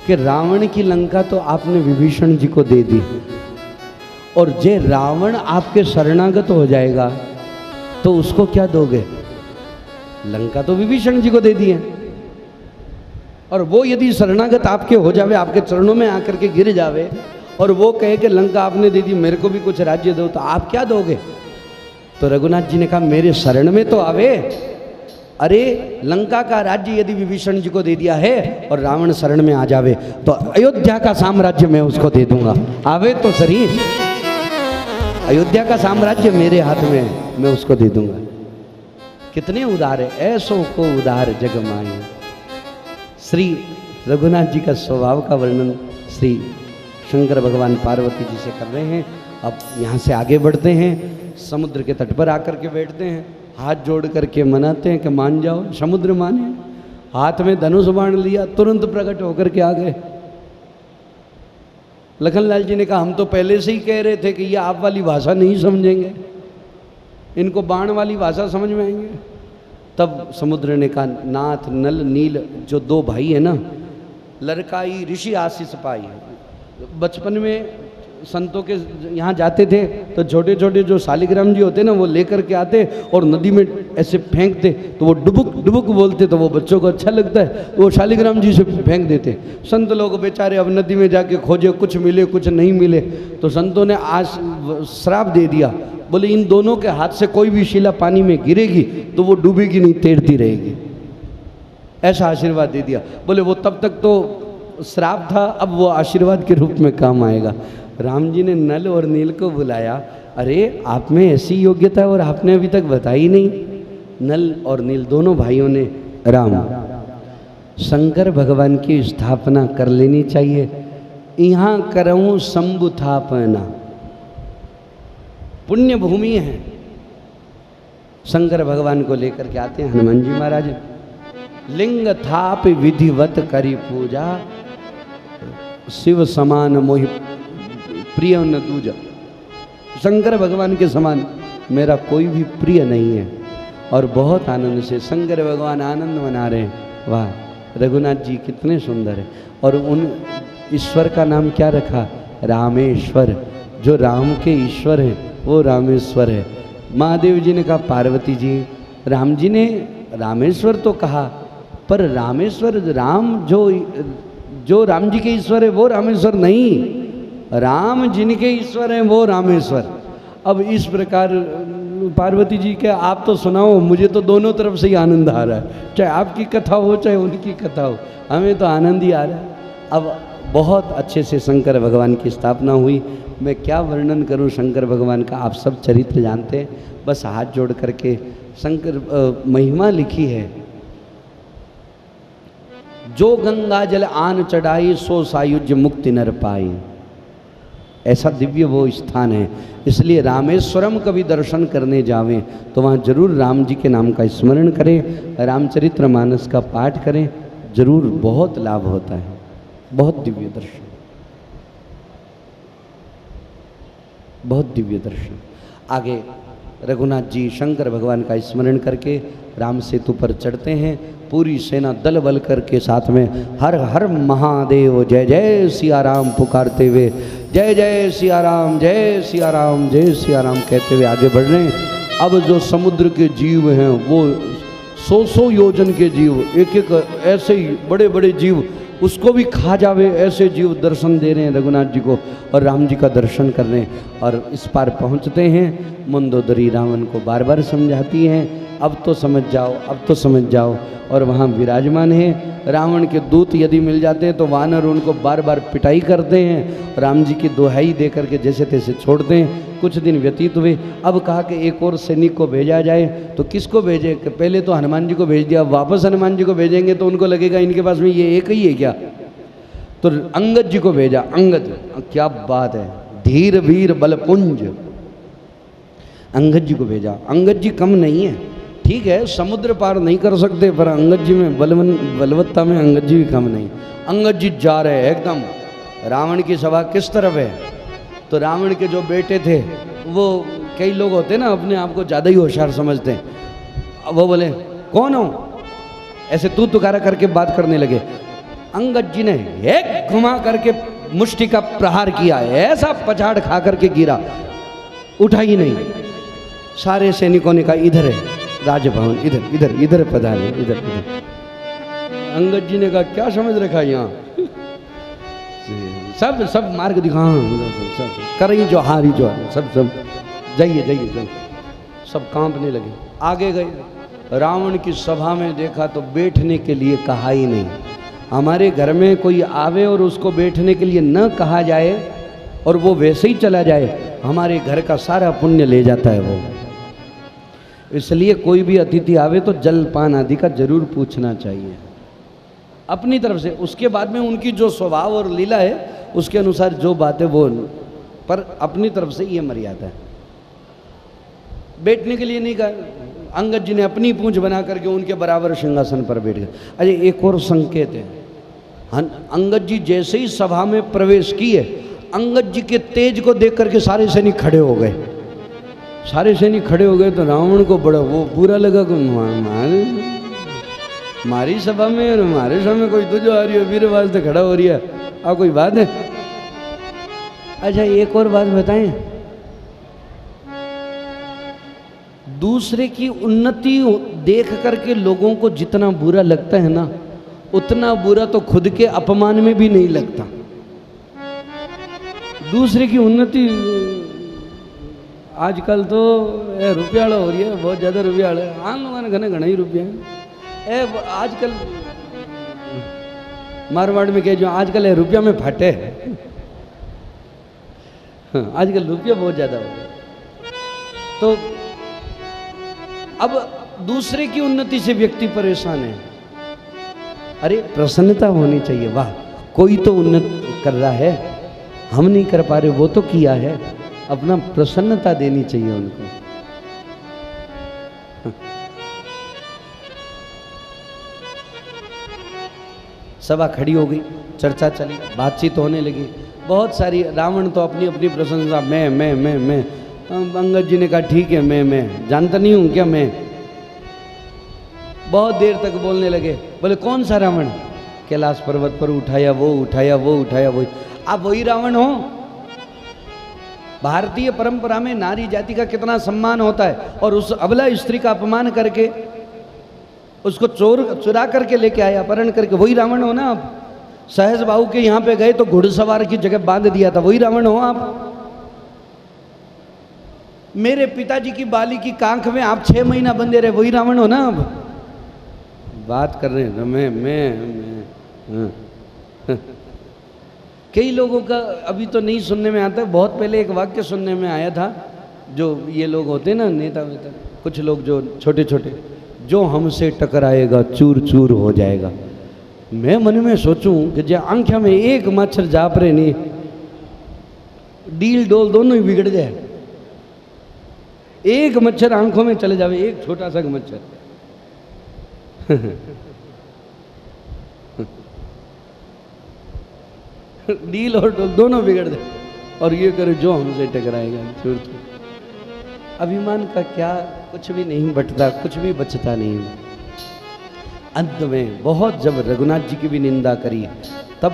कि रावण की लंका तो आपने विभीषण जी को दे दी, और जे रावण आपके शरणागत हो जाएगा तो उसको क्या दोगे? लंका तो विभीषण जी को दे दी है, और वो यदि शरणागत आपके हो जावे, आपके चरणों में आकर के गिर जावे, और वो कहे कि लंका आपने दे दी, मेरे को भी कुछ राज्य दो, तो आप क्या दोगे? तो रघुनाथ जी ने कहा मेरे शरण में तो आवे। अरे लंका का राज्य यदि विभीषण जी को दे दिया है और रावण शरण में आ जावे तो अयोध्या का साम्राज्य मैं उसको दे दूंगा, आवे तो सही, अयोध्या का साम्राज्य मेरे हाथ में है, मैं उसको दे दूंगा। कितने उदार है, ऐसों को उदार जग माए। श्री रघुनाथ जी का स्वभाव का वर्णन श्री शंकर भगवान पार्वती जी से कर रहे हैं। अब यहाँ से आगे बढ़ते हैं, समुद्र के तट पर आकर के बैठते हैं, हाथ जोड़ करके मनाते हैं कि मान जाओ। समुद्र माने, हाथ में धनुष बाण लिया, तुरंत प्रकट होकर के आ गए। लखनलाल जी ने कहा हम तो पहले से ही कह रहे थे कि ये आप वाली भाषा नहीं समझेंगे, इनको बाण वाली भाषा समझ में आएंगे। तब समुद्र ने कहा नाथ नल नील जो दो भाई है ना, लड़काई ऋषि आशीष पाई। बचपन में संतों के यहाँ जाते थे तो छोटे छोटे जो शालिग्राम जी होते ना वो लेकर के आते और नदी में ऐसे फेंकते, तो वो डुबुक डुबुक बोलते, तो वो बच्चों को अच्छा लगता है, वो शालिग्राम जी से फेंक देते। संत लोग बेचारे अब नदी में जाके खोजे, कुछ मिले कुछ नहीं मिले, तो संतों ने आज श्राप दे दिया, बोले इन दोनों के हाथ से कोई भी शिला पानी में गिरेगी तो वो डूबेगी नहीं, तैरती रहेगी, ऐसा आशीर्वाद दे दिया। बोले वो तब तक तो श्राप था, अब वो आशीर्वाद के रूप में काम आएगा। राम जी ने नल और नील को बुलाया, अरे आप में ऐसी योग्यता और आपने अभी तक बताई नहीं। नल और नील दोनों भाइयों ने, राम शंकर भगवान की स्थापना कर लेनी चाहिए, यहाँ करऊँ शंभुथापना, पुण्य भूमि है। शंकर भगवान को लेकर के आते हैं हनुमान जी महाराज, लिंग थाप विधिवत करी पूजा, शिव समान मोहि प्रिय न दूजा। शंकर भगवान के समान मेरा कोई भी प्रिय नहीं है। और बहुत आनंद से शंकर भगवान आनंद मना रहे हैं। वाह, रघुनाथ जी कितने सुंदर है। और उन ईश्वर का नाम क्या रखा? रामेश्वर। जो राम के ईश्वर हैं वो रामेश्वर है। महादेव जी ने कहा पार्वती जी, राम जी ने रामेश्वर तो कहा, पर रामेश्वर राम जो राम जी के ईश्वर है वो रामेश्वर नहीं, राम जिनके ईश्वर हैं वो रामेश्वर। अब इस प्रकार पार्वती जी के आप तो सुनाओ, मुझे तो दोनों तरफ से ही आनंद आ रहा है, चाहे आपकी कथा हो चाहे उनकी कथा हो, हमें तो आनंद ही आ रहा है। अब बहुत अच्छे से शंकर भगवान की स्थापना हुई। मैं क्या वर्णन करूं शंकर भगवान का, आप सब चरित्र जानते हैं। बस हाथ जोड़ करके शंकर महिमा लिखी है। जो गंगा जल आन चढ़ाई सो सायुज्य मुक्ति नर पाई, ऐसा दिव्य वो स्थान है। इसलिए रामेश्वरम कभी दर्शन करने जावें तो वहाँ जरूर राम जी के नाम का स्मरण करें, रामचरितमानस का पाठ करें, जरूर बहुत लाभ होता है। बहुत दिव्य दर्शन, बहुत दिव्य दर्शन। आगे रघुनाथ जी शंकर भगवान का स्मरण करके राम सेतु पर चढ़ते हैं। पूरी सेना दल बल करके साथ में हर हर महादेव जय जय सिया राम पुकारते हुए, जय जय सिया राम, जय सिया राम, जय सिया राम कहते हुए आगे बढ़ रहे हैं। अब जो समुद्र के जीव हैं वो 100 योजन के जीव, एक एक ऐसे ही बड़े बड़े जीव, उसको भी खा जावे ऐसे जीव दर्शन दे रहे हैं रघुनाथ जी को और राम जी का दर्शन कर रहे हैं। और इस पार पहुंचते हैं। मंदोदरी रावण को बार बार समझाती हैं, अब तो समझ जाओ, अब तो समझ जाओ। और वहाँ विराजमान है रावण के दूत, यदि मिल जाते हैं तो वानर उनको बार बार पिटाई करते हैं, राम जी की दुहाई दे करके जैसे तैसे छोड़ते हैं। कुछ दिन व्यतीत हुए। अब कहा कि एक और सैनिक को भेजा जाए, तो किसको भेजे? कि पहले तो हनुमान जी को भेज दिया, वापस हनुमान जी को भेजेंगे तो उनको लगेगा इनके पास में ये एक ही है क्या, तो अंगद जी को भेजा। अंगद, क्या बात है, धीर वीर बलपुंज, अंगद जी को भेजा। अंगद जी कम नहीं है, ठीक है समुद्र पार नहीं कर सकते, पर अंगद जी में बलवत्ता में अंगद जी भी कम नहीं। अंगद जी जा रहे हैं एकदम। रावण की सभा किस तरफ है? तो रावण के जो बेटे थे, वो कई लोग होते ना अपने आप को ज़्यादा ही होशियार समझते हैं, वो बोले कौन हो, ऐसे तू तुकारा करके बात करने लगे। अंगद जी ने एक घुमा करके मुष्टि का प्रहार किया, ऐसा पछाड़ खा करके गिरा, उठा ही नहीं। सारे सैनिकों ने कहा इधर है राजभवन, इधर इधर इधर पधारे, इधर इधर। अंगद जी ने कहा क्या समझ रखा यहाँ, सब सब मार्ग दिखा, सब करी जो हारी जो है, सब सब जाइए जाइए जाइए, सब कांपने लगे। आगे गए, रावण की सभा में देखा तो बैठने के लिए कहा ही नहीं। हमारे घर में कोई आवे और उसको बैठने के लिए न कहा जाए और वो वैसे ही चला जाए, हमारे घर का सारा पुण्य ले जाता है वो। इसलिए कोई भी अतिथि आवे तो जलपान आदि का जरूर पूछना चाहिए अपनी तरफ से। उसके बाद में उनकी जो स्वभाव और लीला है उसके अनुसार जो बात है वो, पर अपनी तरफ से ये मर्यादा है। बैठने के लिए नहीं कहा। अंगद जी ने अपनी पूंछ बना करके उनके बराबर सिंहासन पर बैठ गए। अरे एक और संकेत है, अंगद जी जैसे ही सभा में प्रवेश किए, अंगद जी के तेज को देख करके सारे सैनिक खड़े हो गए। सारे सैनिक खड़े हो गए तो रावण को बड़ा वो बुरा लगा कि हमारी सभा में और हमारे सामने कोई तो जो आ रही है वीर वास्ते खड़ा हो रही है, आप कोई बात है? अच्छा एक और बात बताएं, दूसरे की उन्नति देख करके लोगों को जितना बुरा लगता है ना, उतना बुरा तो खुद के अपमान में भी नहीं लगता। दूसरे की उन्नति आजकल तो रुपयाड़ा हो रही है, बहुत ज़्यादा रुपयाड़ा है। आम लोगों ने घने घना ही रुपया है। आजकल मारवाड़ में कह जो आजकल है रुपया में फटे है। हाँ, आजकल रुपया बहुत ज़्यादा हो गया। तो अब दूसरे की उन्नति से व्यक्ति परेशान है। अरे प्रसन्नता होनी चाहिए, वाह कोई तो उन्नत कर रहा है, हम नहीं कर पा रहे, वो तो किया है, अपना प्रसन्नता देनी चाहिए उनको। सभा खड़ी हो गई, चर्चा चली, बातचीत होने लगी बहुत सारी। रावण तो अपनी अपनी प्रशंसा, मैं अंगद जी ने कहा ठीक है, मैं जानता नहीं हूँ क्या मैं। बहुत देर तक बोलने लगे। बोले कौन सा रावण? कैलाश पर्वत पर उठाया वो, उठाया वो, उठाया वो। आप वही रावण हो? भारतीय परंपरा में नारी जाति का कितना सम्मान होता है, और उस अबला स्त्री का अपमान करके उसको चुरा करके लेके आया, अपहरण करके। वही रावण हो ना आप? सहज बाहू के यहाँ पे गए तो घुड़सवार की जगह बांध दिया था, वही रावण हो आप? मेरे पिताजी की बाली की कांख में आप 6 महीना बंधे रहे, वही रावण हो ना आप? बात कर रहे हैं मैं हाँ। कई लोगों का अभी तो नहीं सुनने में आता। बहुत पहले एक वाक्य सुनने में आया था, जो ये लोग होते ना नेता वेता, कुछ लोग जो छोटे छोटे, जो हमसे टकराएगा चूर चूर हो जाएगा। मैं मन में सोचूं कि जो आंख्या में एक मच्छर जाप रहे नहीं, डील डोल दोनों ही बिगड़ जाए। एक मच्छर आंखों में चले जावे, एक छोटा सा मच्छर डील और डोल दोनों बिगड़ जाए। और ये करे जो हमसे टकराएगा चूर चूर। अभिमान का क्या, कुछ भी नहीं बचता, कुछ भी बचता नहीं। अंत में बहुत जब रघुनाथ जी की भी निंदा करी, तब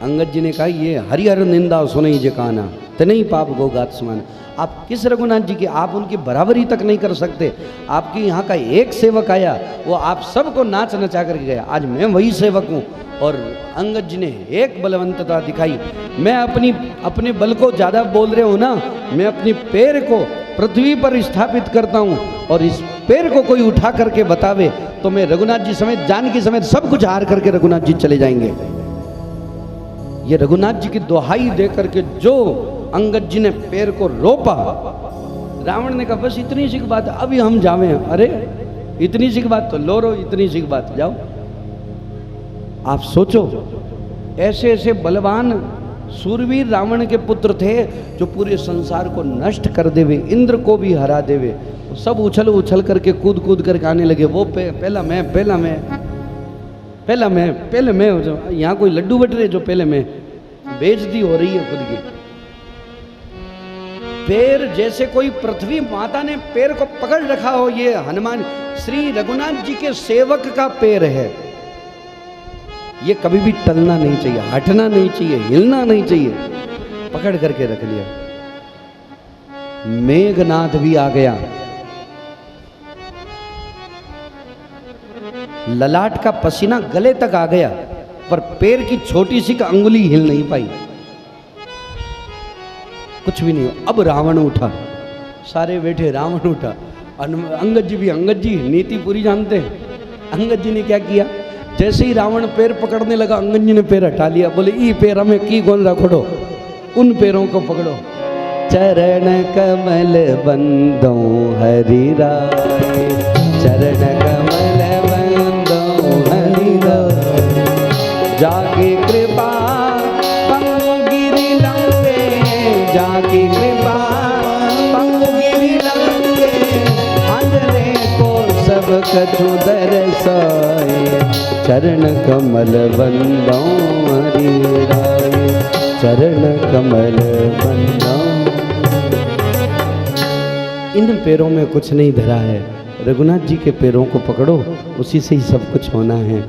अंगद जी ने कहा ये हरिहर निंदा सुनई जे काना तनई पाप गोगात समान। आप किस रघुनाथ जी की, आप उनकी बराबरी तक नहीं कर सकते। आपके यहाँ का एक सेवक आया, वो आप सबको नाच नचा करके गया। आज मैं वही सेवक हूँ। और अंगद जी ने एक बलवंतता दिखाई। मैं अपने बल को ज़्यादा बोल रहे हो ना, मैं अपने पैर को पृथ्वी पर स्थापित करता हूँ, और इस पैर को कोई उठा करके बतावे तो मैं रघुनाथ जी समेत, जानकी समेत सब कुछ हार करके रघुनाथ जी चले जाएंगे। ये रघुनाथ जी की दुहाई दे करके जो अंगद जी ने पैर को रोपा, रावण ने कहा बस इतनी सी बात, अभी हम जावे। अरे इतनी सी बात तो लो रो, इतनी सी बात जाओ। आप सोचो, ऐसे ऐसे बलवान सूरवीर रावण के पुत्र थे जो पूरे संसार को नष्ट कर देवे, इंद्र को भी हरा देवे। सब उछल उछल करके कूद कूद करके आने लगे। वो पहला मैं यहाँ कोई लड्डू बट रहे जो पहले मैं, बेइज्जती हो रही है खुद की। पैर जैसे कोई पृथ्वी माता ने पैर को पकड़ रखा हो, ये हनुमान श्री रघुनाथ जी के सेवक का पैर है। ये कभी भी टलना नहीं चाहिए, हटना नहीं चाहिए, हिलना नहीं चाहिए, पकड़ करके रख लिया। मेघनाथ भी आ गया, ललाट का पसीना गले तक आ गया, पर पैर की छोटी सी का अंगुली हिल नहीं पाई। कुछ भी नहीं। अब रावण उठा, सारे बैठे, रावण उठा। अंगद जी भी, अंगद जी नीति पूरी जानते हैं। अंगद जी ने क्या किया, जैसे ही रावण पैर पकड़ने लगा, अंगद जी ने पैर हटा लिया। बोले ई पैर में की गोल रखो, उन पैरों को पकड़ो। चरण कमल बंदो हरि राय, चरण कमल बंदो हरि राय, जाके कृपा पंगु गिरि लंके, जाके कृपा पंगु गिरि लंके, अंधरे को सब कछु दरसाए, चरण कमल बंदो हरि राय, चरण कमल बंदो। इन पैरों में कुछ नहीं धरा है, रघुनाथ जी के पैरों को पकड़ो, उसी से ही सब कुछ होना है।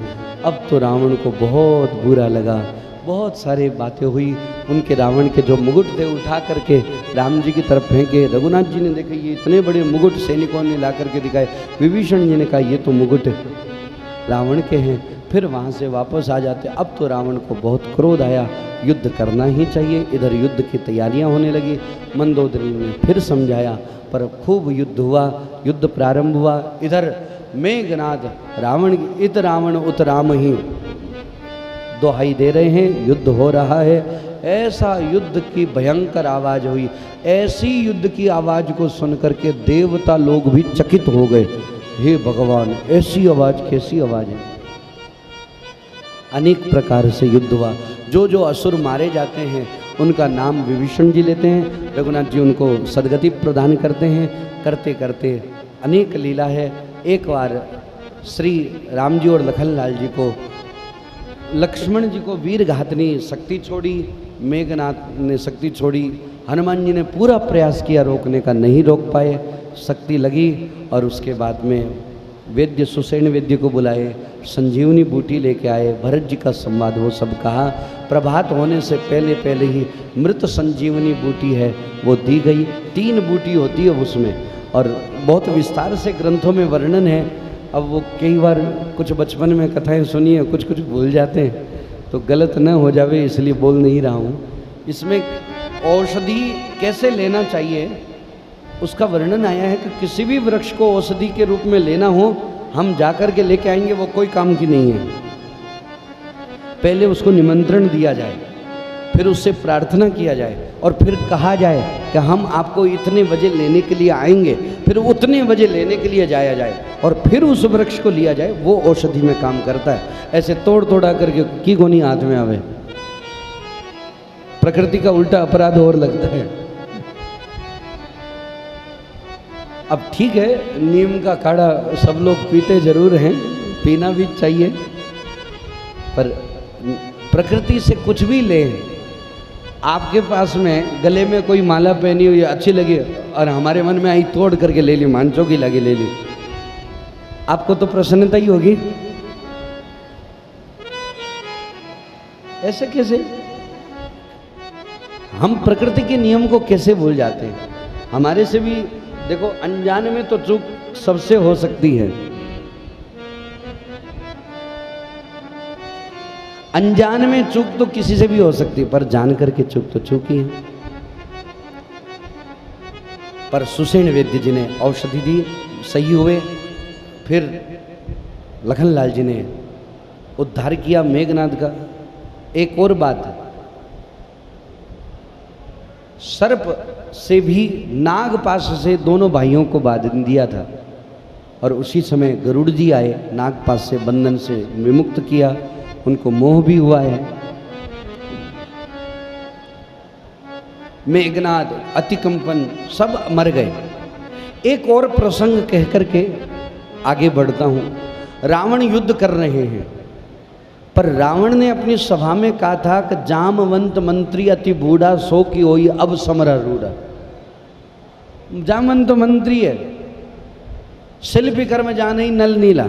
अब तो रावण को बहुत बुरा लगा, बहुत सारी बातें हुई। उनके रावण के जो मुकुट थे उठा करके राम जी की तरफ फेंके। रघुनाथ जी ने देखे ये इतने बड़े मुकुट सैनिकों ने ला करके दिखाए। विभीषण जी ने कहा ये तो मुकुट रावण के हैं। फिर वहाँ से वापस आ जाते। अब तो रावण को बहुत क्रोध आया, युद्ध करना ही चाहिए। इधर युद्ध की तैयारियां होने लगी। मंदोदरी ने फिर समझाया, पर खूब युद्ध हुआ, युद्ध प्रारंभ हुआ। इधर मेघनाद रावण, इत रावण उत राम ही दोहाई दे रहे हैं, युद्ध हो रहा है। ऐसा युद्ध की भयंकर आवाज हुई, ऐसी युद्ध की आवाज को सुनकर के देवता लोग भी चकित हो गए। हे भगवान, ऐसी आवाज, कैसी आवाज है। अनेक प्रकार से युद्ध हुआ। जो जो असुर मारे जाते हैं उनका नाम विभीषण जी लेते हैं, रघुनाथ जी उनको सदगति प्रदान करते हैं। करते करते अनेक लीला है। एक बार श्री राम जी और लखन लाल जी को, लक्ष्मण जी को वीर घातनी शक्ति छोड़ी, मेघनाथ ने शक्ति छोड़ी। हनुमान जी ने पूरा प्रयास किया रोकने का, नहीं रोक पाए, शक्ति लगी और उसके बाद में वैद्य सुसेन वैद्य को बुलाए, संजीवनी बूटी लेके आए, भरत जी का संवाद वो सब कहा। प्रभात होने से पहले पहले ही मृत संजीवनी बूटी है वो दी गई। 3 बूटी होती है उसमें और बहुत विस्तार से ग्रंथों में वर्णन है। अब वो कई बार कुछ बचपन में कथाएं सुनी है, कुछ कुछ भूल जाते हैं तो गलत न हो जावे इसलिए बोल नहीं रहा हूँ। इसमें औषधि कैसे लेना चाहिए उसका वर्णन आया है कि किसी भी वृक्ष को औषधि के रूप में लेना हो, हम जाकर के लेके आएंगे वो कोई काम की नहीं है। पहले उसको निमंत्रण दिया जाए, फिर उससे प्रार्थना किया जाए और फिर कहा जाए कि हम आपको इतने बजे लेने के लिए आएंगे, फिर उतने बजे लेने के लिए जाया जाए और फिर उस वृक्ष को लिया जाए, वो औषधि में काम करता है। ऐसे तोड़ तोड़ा करके की कोनी हाथ में आवे, प्रकृति का उल्टा अपराध और लगता है। अब ठीक है, नीम का काढ़ा सब लोग पीते जरूर हैं, पीना भी चाहिए, पर प्रकृति से कुछ भी ले। आपके पास में गले में कोई माला पहनी हुई अच्छी लगी और हमारे मन में आई तोड़ करके ले ली, मानचो की लगी ले ली, आपको तो प्रसन्नता ही होगी। ऐसे कैसे? हम प्रकृति के नियम को कैसे भूल जाते हैं? हमारे से भी देखो, अनजान में तो चूक सबसे हो सकती है, अनजान में चूक तो किसी से भी हो सकती है, पर जान करके चूक तो चूक ही है। पर सुसेन वैद्य जी ने औषधि दी, सही हुए। फिर लखनलाल जी ने उद्धार किया मेघनाद का। एक और बात, सर्प से भी नागपाश से दोनों भाइयों को बांध दिया था और उसी समय गरुड़ जी आए, नागपाश से बंधन से विमुक्त किया, उनको मोह भी हुआ है। मेघनाद, अतिकंपन सब मर गए। एक और प्रसंग कह करके आगे बढ़ता हूं। रावण युद्ध कर रहे हैं, पर रावण ने अपनी सभा में कहा था कि जामवंत मंत्री अति बूढ़ा सो की होई अब समरा रूढ़ा। जामवंत मंत्री है, शिल्पी कर्म जान ही नल नीला,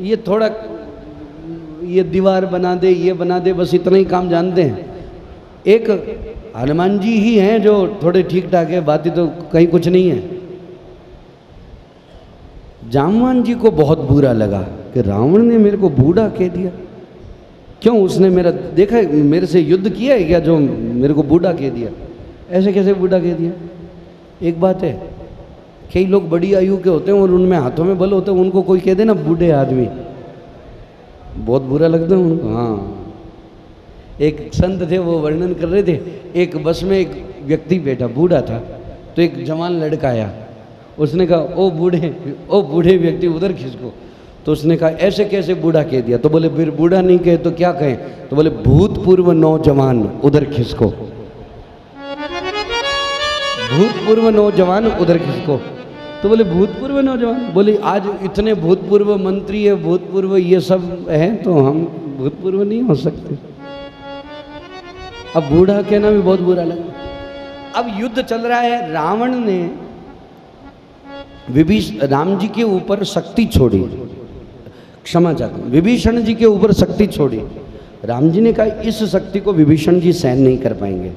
ये थोड़ा ये दीवार बना दे, ये बना दे, बस इतना ही काम जानते हैं। एक हनुमान जी ही हैं जो थोड़े ठीक ठाक है, बातें तो कहीं कुछ नहीं है। जामवान जी को बहुत बुरा लगा कि रावण ने मेरे को बूढ़ा कह दिया। क्यों? उसने मेरा देखा मेरे से युद्ध किया है क्या जो मेरे को बूढ़ा कह दिया? ऐसे कैसे बूढ़ा कह दिया? एक बात है, कई लोग बड़ी आयु के होते हैं और उनमें हाथों में बल होते हैं, उनको कोई कह दे ना बूढ़े आदमी, बहुत बुरा लगता है उनको। हाँ, एक संत थे वो वर्णन कर रहे थे, एक बस में एक व्यक्ति बैठा बूढ़ा था, तो एक जवान लड़का आया, उसने कहा ओ बूढ़े व्यक्ति उधर खिसको। तो उसने कहा ऐसे कैसे बूढ़ा कह दिया? तो बोले फिर बूढ़ा नहीं कहे तो क्या कहें? तो बोले भूतपूर्व नौजवान उधर खिसको, भूतपूर्व नौजवान उधर खिसको। तो बोले भूतपूर्व नौजवान? बोले आज इतने भूतपूर्व मंत्री है, भूतपूर्व ये सब है, तो हम भूतपूर्व नहीं हो सकते। अब बूढ़ा कहना भी बहुत बुरा लगा। अब युद्ध चल रहा है, रावण ने राम जी के ऊपर शक्ति छोड़ी, क्षमा चाहता हूं, विभीषण जी के ऊपर शक्ति छोड़ी। राम जी ने कहा इस शक्ति को विभीषण जी सहन नहीं कर पाएंगे।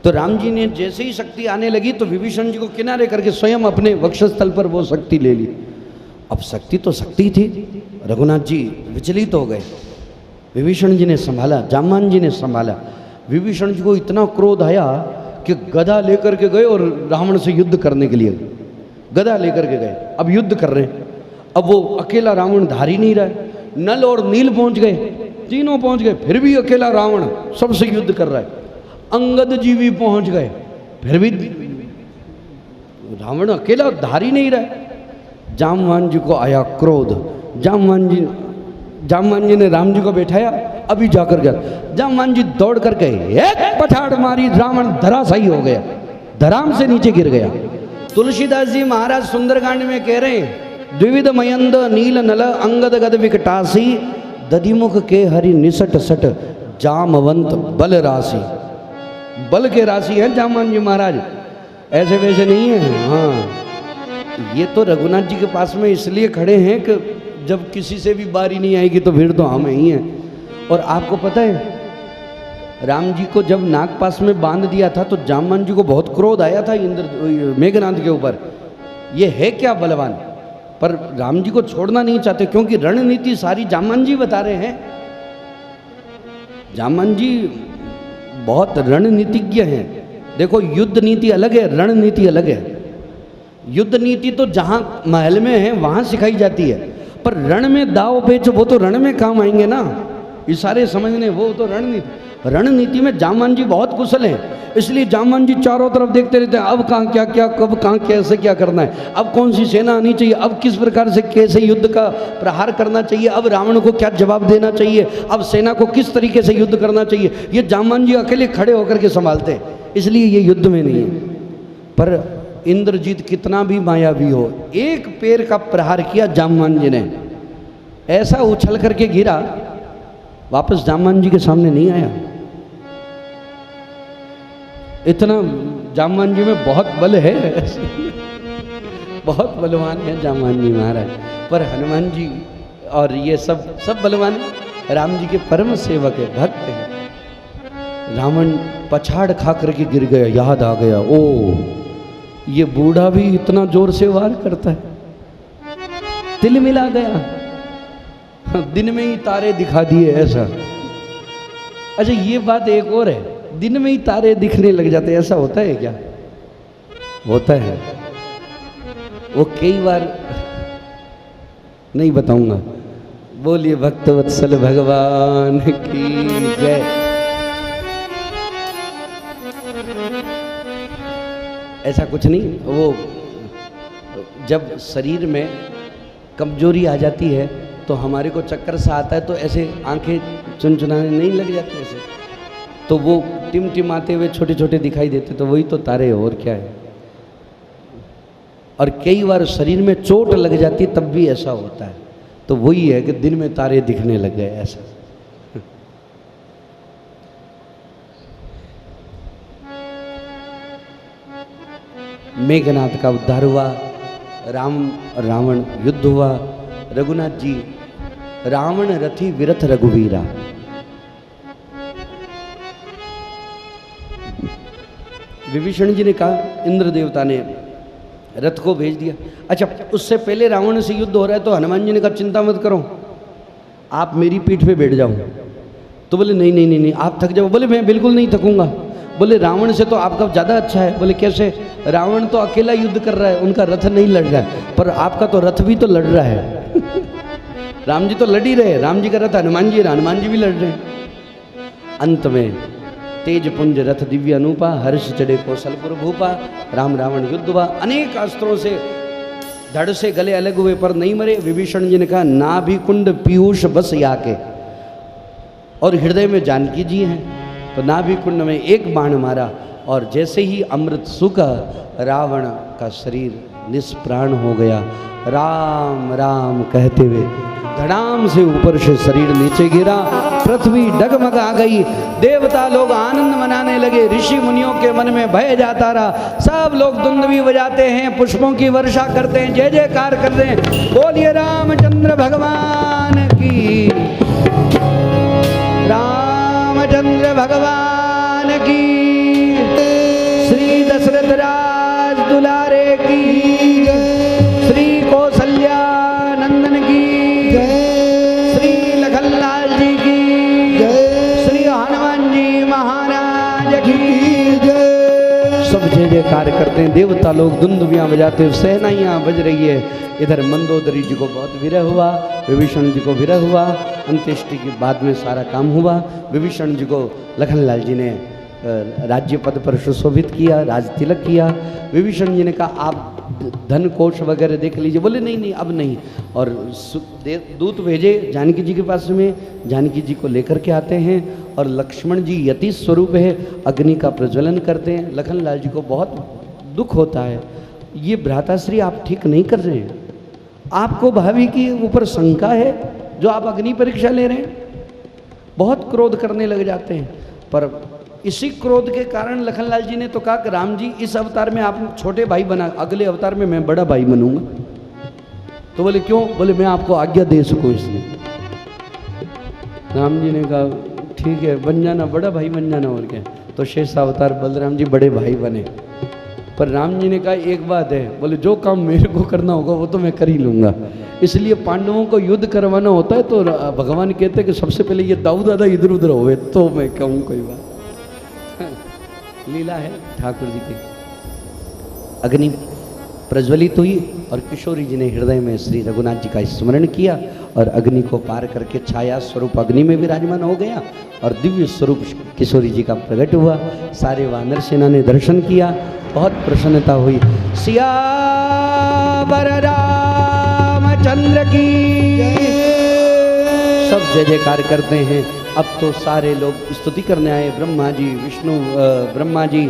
तो राम जी ने जैसे ही शक्ति आने लगी तो विभीषण जी को किनारे करके स्वयं अपने वक्षस्थल पर वो शक्ति ले ली। अब शक्ति तो शक्ति थी, रघुनाथ जी विचलित हो गए। विभीषण जी ने संभाला, जामवान जी ने संभाला। विभीषण जी को इतना क्रोध आया कि गदा लेकर के गए और रावण से युद्ध करने के लिए गदा लेकर के गए। अब युद्ध कर रहे हैं। अब वो अकेला रावण धार ही नहीं रहा है, नल और नील पहुंच गए, तीनों पहुंच गए, फिर भी अकेला रावण सबसे युद्ध कर रहा है। अंगद जी भी पहुंच गए, फिर भी रावण अकेला धार ही नहीं रहा है। जामवान जी को आया क्रोध। जामवान जी ने राम जी को बैठाया, अभी जाकर गया। जामवान जी दौड़ करके एक पछाड़ मारी, रावण धराशायी हो गया, धराम से नीचे गिर गया। तुलसीदास जी महाराज सुंदरकांड में कह रहे हैं, द्विविध मयंद नील नल अंगद गद विकटासी, दधिमुख के हरि निसट सट जामवंत बल राशि। बल के राशि हैं जामवान जी महाराज, ऐसे वैसे नहीं है। हाँ, ये तो रघुनाथ जी के पास में इसलिए खड़े हैं कि जब किसी से भी बारी नहीं आएगी तो फिर तो हम ही हैं। और आपको पता है राम जी को जब नागपास में बांध दिया था तो जामवान जी को बहुत क्रोध आया था इंद्र मेघनाथ के ऊपर, ये है क्या बलवान, पर राम जी को छोड़ना नहीं चाहते क्योंकि रणनीति सारी जामवान जी बता रहे हैं। जामवान जी बहुत रणनीतिज्ञ हैं। देखो युद्ध नीति अलग है, रणनीति अलग है। युद्ध नीति तो जहां महल में है वहां सिखाई जाती है, पर रण में दाव पेच वो तो रण में काम आएंगे ना, इशारे समझने वो तो रणनीति। रणनीति में जामवान जी बहुत कुशल हैं, इसलिए जामवान जी चारों तरफ देखते रहते हैं, अब कहाँ क्या क्या, कब कहाँ कैसे क्या करना है, अब कौन सी सेना आनी चाहिए, अब किस प्रकार से कैसे युद्ध का प्रहार करना चाहिए, अब रावण को क्या जवाब देना चाहिए, अब सेना को किस तरीके से युद्ध करना चाहिए, ये जामवान जी अकेले खड़े होकर के संभालते हैं, इसलिए ये युद्ध में नहीं है। पर इंद्रजीत कितना भी मायावी हो, एक पैर का प्रहार किया जामवान जी ने, ऐसा उछल करके गिरा, वापस जामवान जी के सामने नहीं आया। इतना जामवान जी में बहुत बल है, बहुत बलवान है जामवान जी महाराज। पर हनुमान जी और ये सब बलवान है, राम जी के परम सेवक है, भक्त है। रावण पछाड़ खा करके गिर गया, याद आ गया, ओ ये बूढ़ा भी इतना जोर से वार करता है, तिल मिला गया, दिन में ही तारे दिखा दिए ऐसा। अच्छा ये बात एक और है, दिन में ही तारे दिखने लग जाते, ऐसा होता है क्या? होता है। वो कई बार नहीं बताऊंगा। बोलिए भक्तवत्सल भगवान की जय। ऐसा कुछ नहीं, वो जब शरीर में कमजोरी आ जाती है तो हमारे को चक्कर सा आता है तो ऐसे आंखें चुनचुनाने नहीं लग जाती ऐसे, तो वो टिमटिमाते हुए छोटे छोटे दिखाई देते, तो वही तो तारे है, और क्या है। और कई बार शरीर में चोट लग जाती तब भी ऐसा होता है, तो वही है कि दिन में तारे दिखने लग गए ऐसा। मेघनाथ का उद्धार हुआ, रावण युद्ध हुआ, रघुनाथ जी रावण रथी विरथ रघुवीरा। विभीषण जी ने कहा, इंद्र देवता ने रथ को भेज दिया। अच्छा उससे पहले रावण से युद्ध हो रहा है तो हनुमान जी ने कहा चिंता मत करो, आप मेरी पीठ पे बैठ जाओ। तो बोले नहीं नहीं नहीं नहीं आप थक जाओ। बोले मैं बिल्कुल नहीं थकूंगा। बोले रावण से तो आपका ज़्यादा अच्छा है। बोले कैसे? रावण तो अकेला युद्ध कर रहा है, उनका रथ नहीं लड़ रहा है, पर आपका तो रथ भी तो लड़ रहा है। राम जी तो लड़ ही रहे, राम जी का रथ हनुमान जी भी लड़ रहे हैं। अंत में तेज पुंज रथ दिव्य अनूपा, हर्ष चढ़े कौशलपुर भूपा, राम रावण युद्ध हुआ। अनेक अस्त्रों से धड़ से गले अलग हुए पर नहीं मरे। विभीषण जी ने कहा नाभि कुंड पीयूष बस याके, और हृदय में जानकी जी हैं, तो नाभि कुंड में एक बाण मारा और जैसे ही अमृत सूखा रावण का शरीर निष्प्राण हो गया। राम राम कहते हुए धड़ाम से ऊपर से शरीर नीचे गिरा, पृथ्वी डगमगा गई, देवता लोग आनंद मनाने लगे, ऋषि मुनियों के मन में भय जाता रहा। सब लोग दुंदुभी बजाते हैं, पुष्पों की वर्षा करते हैं, जय जयकार करते हैं। बोलिए रामचंद्र भगवान की, रामचंद्र भगवान की, श्री दशरथ राज दुलारे की, श्री कौशल्या नंदन की, श्री लखनलाल जी की, श्री हनुमान जी महाराज की जय। सब जय जयकार करते हैं, देवता लोग दुंदुभियां बजाते हैं, सहनाइयां बज रही है। इधर मंदोदरी जी को बहुत विरह हुआ, विभीषण जी को विरह हुआ। अंत्येष्टि के बाद में सारा काम हुआ। विभीषण जी को लखनलाल जी ने राज्य पद पर सुशोभित किया, राज तिलक किया। विभीषण जी ने कहा आप धन कोष वगैरह देख लीजिए। बोले नहीं नहीं अब नहीं। और दूत भेजे जानकी जी के पास में, जानकी जी को लेकर के आते हैं और लक्ष्मण जी यति स्वरूप है, अग्नि का प्रज्वलन करते हैं। लखनलाल जी को बहुत दुख होता है, ये भ्राताश्री आप ठीक नहीं कर रहे हैं, आपको भाभी के ऊपर शंका है जो आप अग्नि परीक्षा ले रहे हैं। बहुत क्रोध करने लग जाते हैं, पर इसी क्रोध के कारण लखनलाल जी ने तो कहा कि राम जी इस अवतार में आप छोटे भाई बना, अगले अवतार में मैं बड़ा भाई बनूंगा। तो बोले क्यों? बोले मैं आपको आज्ञा दे सकूं इसलिए। राम जी ने कहा ठीक है बन जाना, बड़ा भाई बन जाना और क्या। तो शेष अवतार बलराम जी बड़े भाई बने। पर राम जी ने कहा एक बात है, बोले जो काम मेरे को करना होगा वो तो मैं कर ही लूंगा। इसलिए पांडवों को युद्ध करवाना होता है तो भगवान कहते हैं कि सबसे पहले ये दाऊद दादा इधर उधर हुए तो मैं कहूँ कोई बात। लीला है ठाकुर जी की। अग्नि प्रज्वलित हुई और किशोरी जी ने हृदय में श्री रघुनाथ जी का स्मरण किया और अग्नि को पार करके छाया स्वरूप अग्नि में विराजमान हो गया और दिव्य स्वरूप किशोरी जी का प्रकट हुआ। सारे वानर सेना ने दर्शन किया, बहुत प्रसन्नता हुई। सियावर रामचंद्र की सब जय जयकार करते हैं। अब तो सारे लोग स्तुति करने आए, ब्रह्मा जी, विष्णु, ब्रह्मा जी,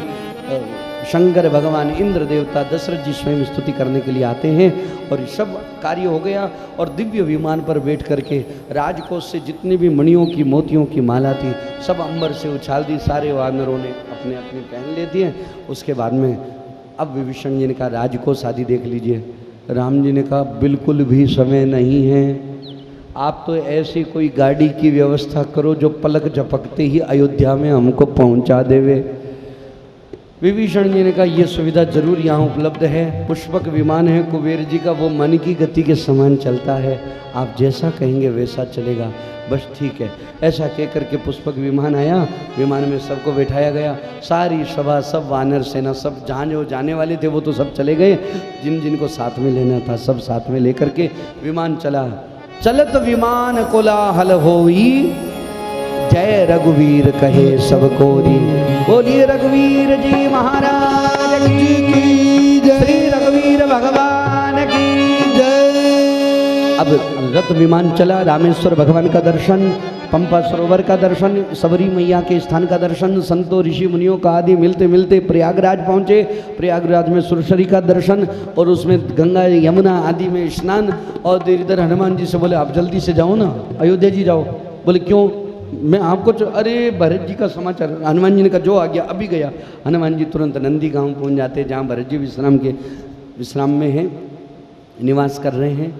शंकर भगवान, इंद्र देवता, दशरथ जी स्वयं स्तुति करने के लिए आते हैं और सब कार्य हो गया। और दिव्य विमान पर बैठ करके राजकोष से जितनी भी मणियों की मोतियों की माला थी सब अंबर से उछाल दी। सारे वानरों ने अपने अपने पहन लेते हैं। उसके बाद में अब विभीषण जी ने कहा राजकोष आदि देख लीजिए। राम जी ने कहा बिल्कुल भी समय नहीं है, आप तो ऐसी कोई गाड़ी की व्यवस्था करो जो पलक झपकते ही अयोध्या में हमको पहुंचा देवे। विभीषण जी ने कहा यह सुविधा जरूर यहाँ उपलब्ध है, पुष्पक विमान है कुबेर जी का, वो मन की गति के समान चलता है, आप जैसा कहेंगे वैसा चलेगा, बस ठीक है। ऐसा कह करके पुष्पक विमान आया, विमान में सबको बैठाया गया। सारी सभा, सब वानर सेना, सब जहाँ जो जाने वाले थे वो तो सब चले गए, जिन जिनको साथ में लेना था सब साथ में लेकर के विमान चला। चलत विमान कोलाहल होई, जय रघुवीर कहे सब कोरी। बोलिए रघुवीर जी महाराज की जय, श्री रघुवीर भगवान की जय। अब रथ विमान चला, रामेश्वर भगवान का दर्शन, पंपा सरोवर का दर्शन, सबरी मैया के स्थान का दर्शन, संतों ऋषि मुनियों का आदि मिलते मिलते प्रयागराज पहुँचे। प्रयागराज में सुरसरी का दर्शन और उसमें गंगा यमुना आदि में स्नान। और इधर हनुमान जी से बोले आप जल्दी से जाओ ना, अयोध्या जी जाओ। बोले क्यों? मैं आपको अरे भरत जी का समाचार। हनुमान जी ने कहा जो आ गया अभी गया। हनुमान जी तुरंत नंदी गांव पहुंच जाते जहाँ भरत जी विश्राम में हैं, निवास कर रहे हैं।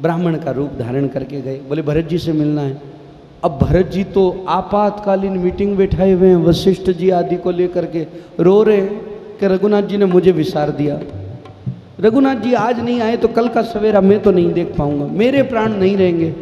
ब्राह्मण का रूप धारण करके गए, बोले भरत जी से मिलना है। अब भरत जी तो आपातकालीन मीटिंग बैठाए हुए हैं वशिष्ठ जी आदि को लेकर के, रो रहे हैं कि रघुनाथ जी ने मुझे विसार दिया, रघुनाथ जी आज नहीं आए तो कल का सवेरा मैं तो नहीं देख पाऊंगा, मेरे प्राण नहीं रहेंगे।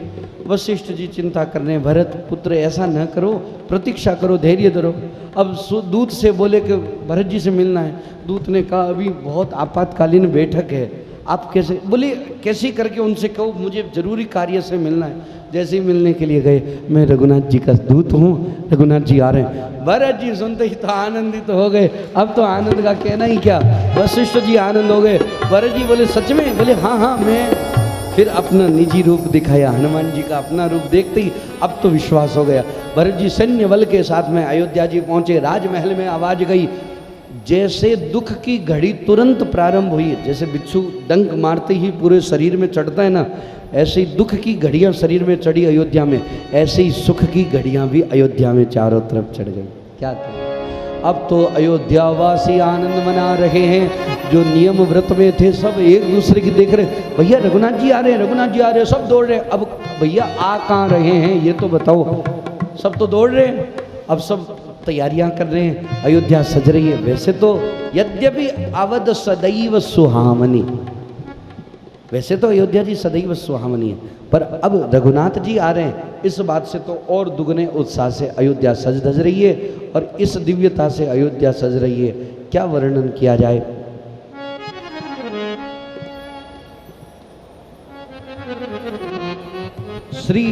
वशिष्ठ जी चिंता कर रहे हैं, भरत पुत्र ऐसा न करो, प्रतीक्षा करो, धैर्य धरो। अब दूत से बोले कि भरत जी से मिलना है। दूत ने कहा अभी बहुत आपातकालीन बैठक है, आप कैसे? बोले कैसे करके उनसे कहो मुझे जरूरी कार्य से मिलना है। जैसे ही मिलने के लिए गए, मैं रघुनाथ जी का दूत हूँ, रघुनाथ जी आ रहे हैं। भरत जी सुनते ही तो आनंदित हो गए। अब तो आनंद का कहना ही क्या, वशिष्ठ जी आनंद हो गए। भरत जी बोले सच में? बोले हाँ हाँ मैं। फिर अपना निजी रूप दिखाया, हनुमान जी का अपना रूप देखते ही अब तो विश्वास हो गया। भरत जी सैन्य बल के साथ में अयोध्या जी पहुँचे। राजमहल में आवाज गई, जैसे दुख की घड़ी तुरंत प्रारंभ हुई, जैसे बिच्छू डंक मारते ही पूरे शरीर में चढ़ता है ना, ऐसे ही दुख की घड़ियां शरीर में चढ़ी अयोध्या में, ऐसे ही सुख की घड़ियां भी अयोध्या में चारों तरफ चढ़ गई। क्या था? अब तो अयोध्या वासी आनंद मना रहे हैं। जो नियम व्रत में थे सब एक दूसरे की देख रहे, भैया रघुनाथ जी आ रहे हैं, रघुनाथ जी आ रहे हैं, सब दौड़ रहे हैं। अब भैया आ कहाँ रहे हैं ये तो बताओ, सब तो दौड़ रहे हैं। अब सब तैयारियां कर रहे हैं, अयोध्या सज रही है। वैसे तो यद्यपि अवध सदैव सुहावनी, वैसे तो अयोध्या जी सदैव सुहावनी है, पर अब रघुनाथ जी आ रहे हैं, इस बात से तो और दुगने उत्साह से अयोध्या सज धज रही है। और इस दिव्यता से अयोध्या सज रही है, क्या वर्णन किया जाए। श्री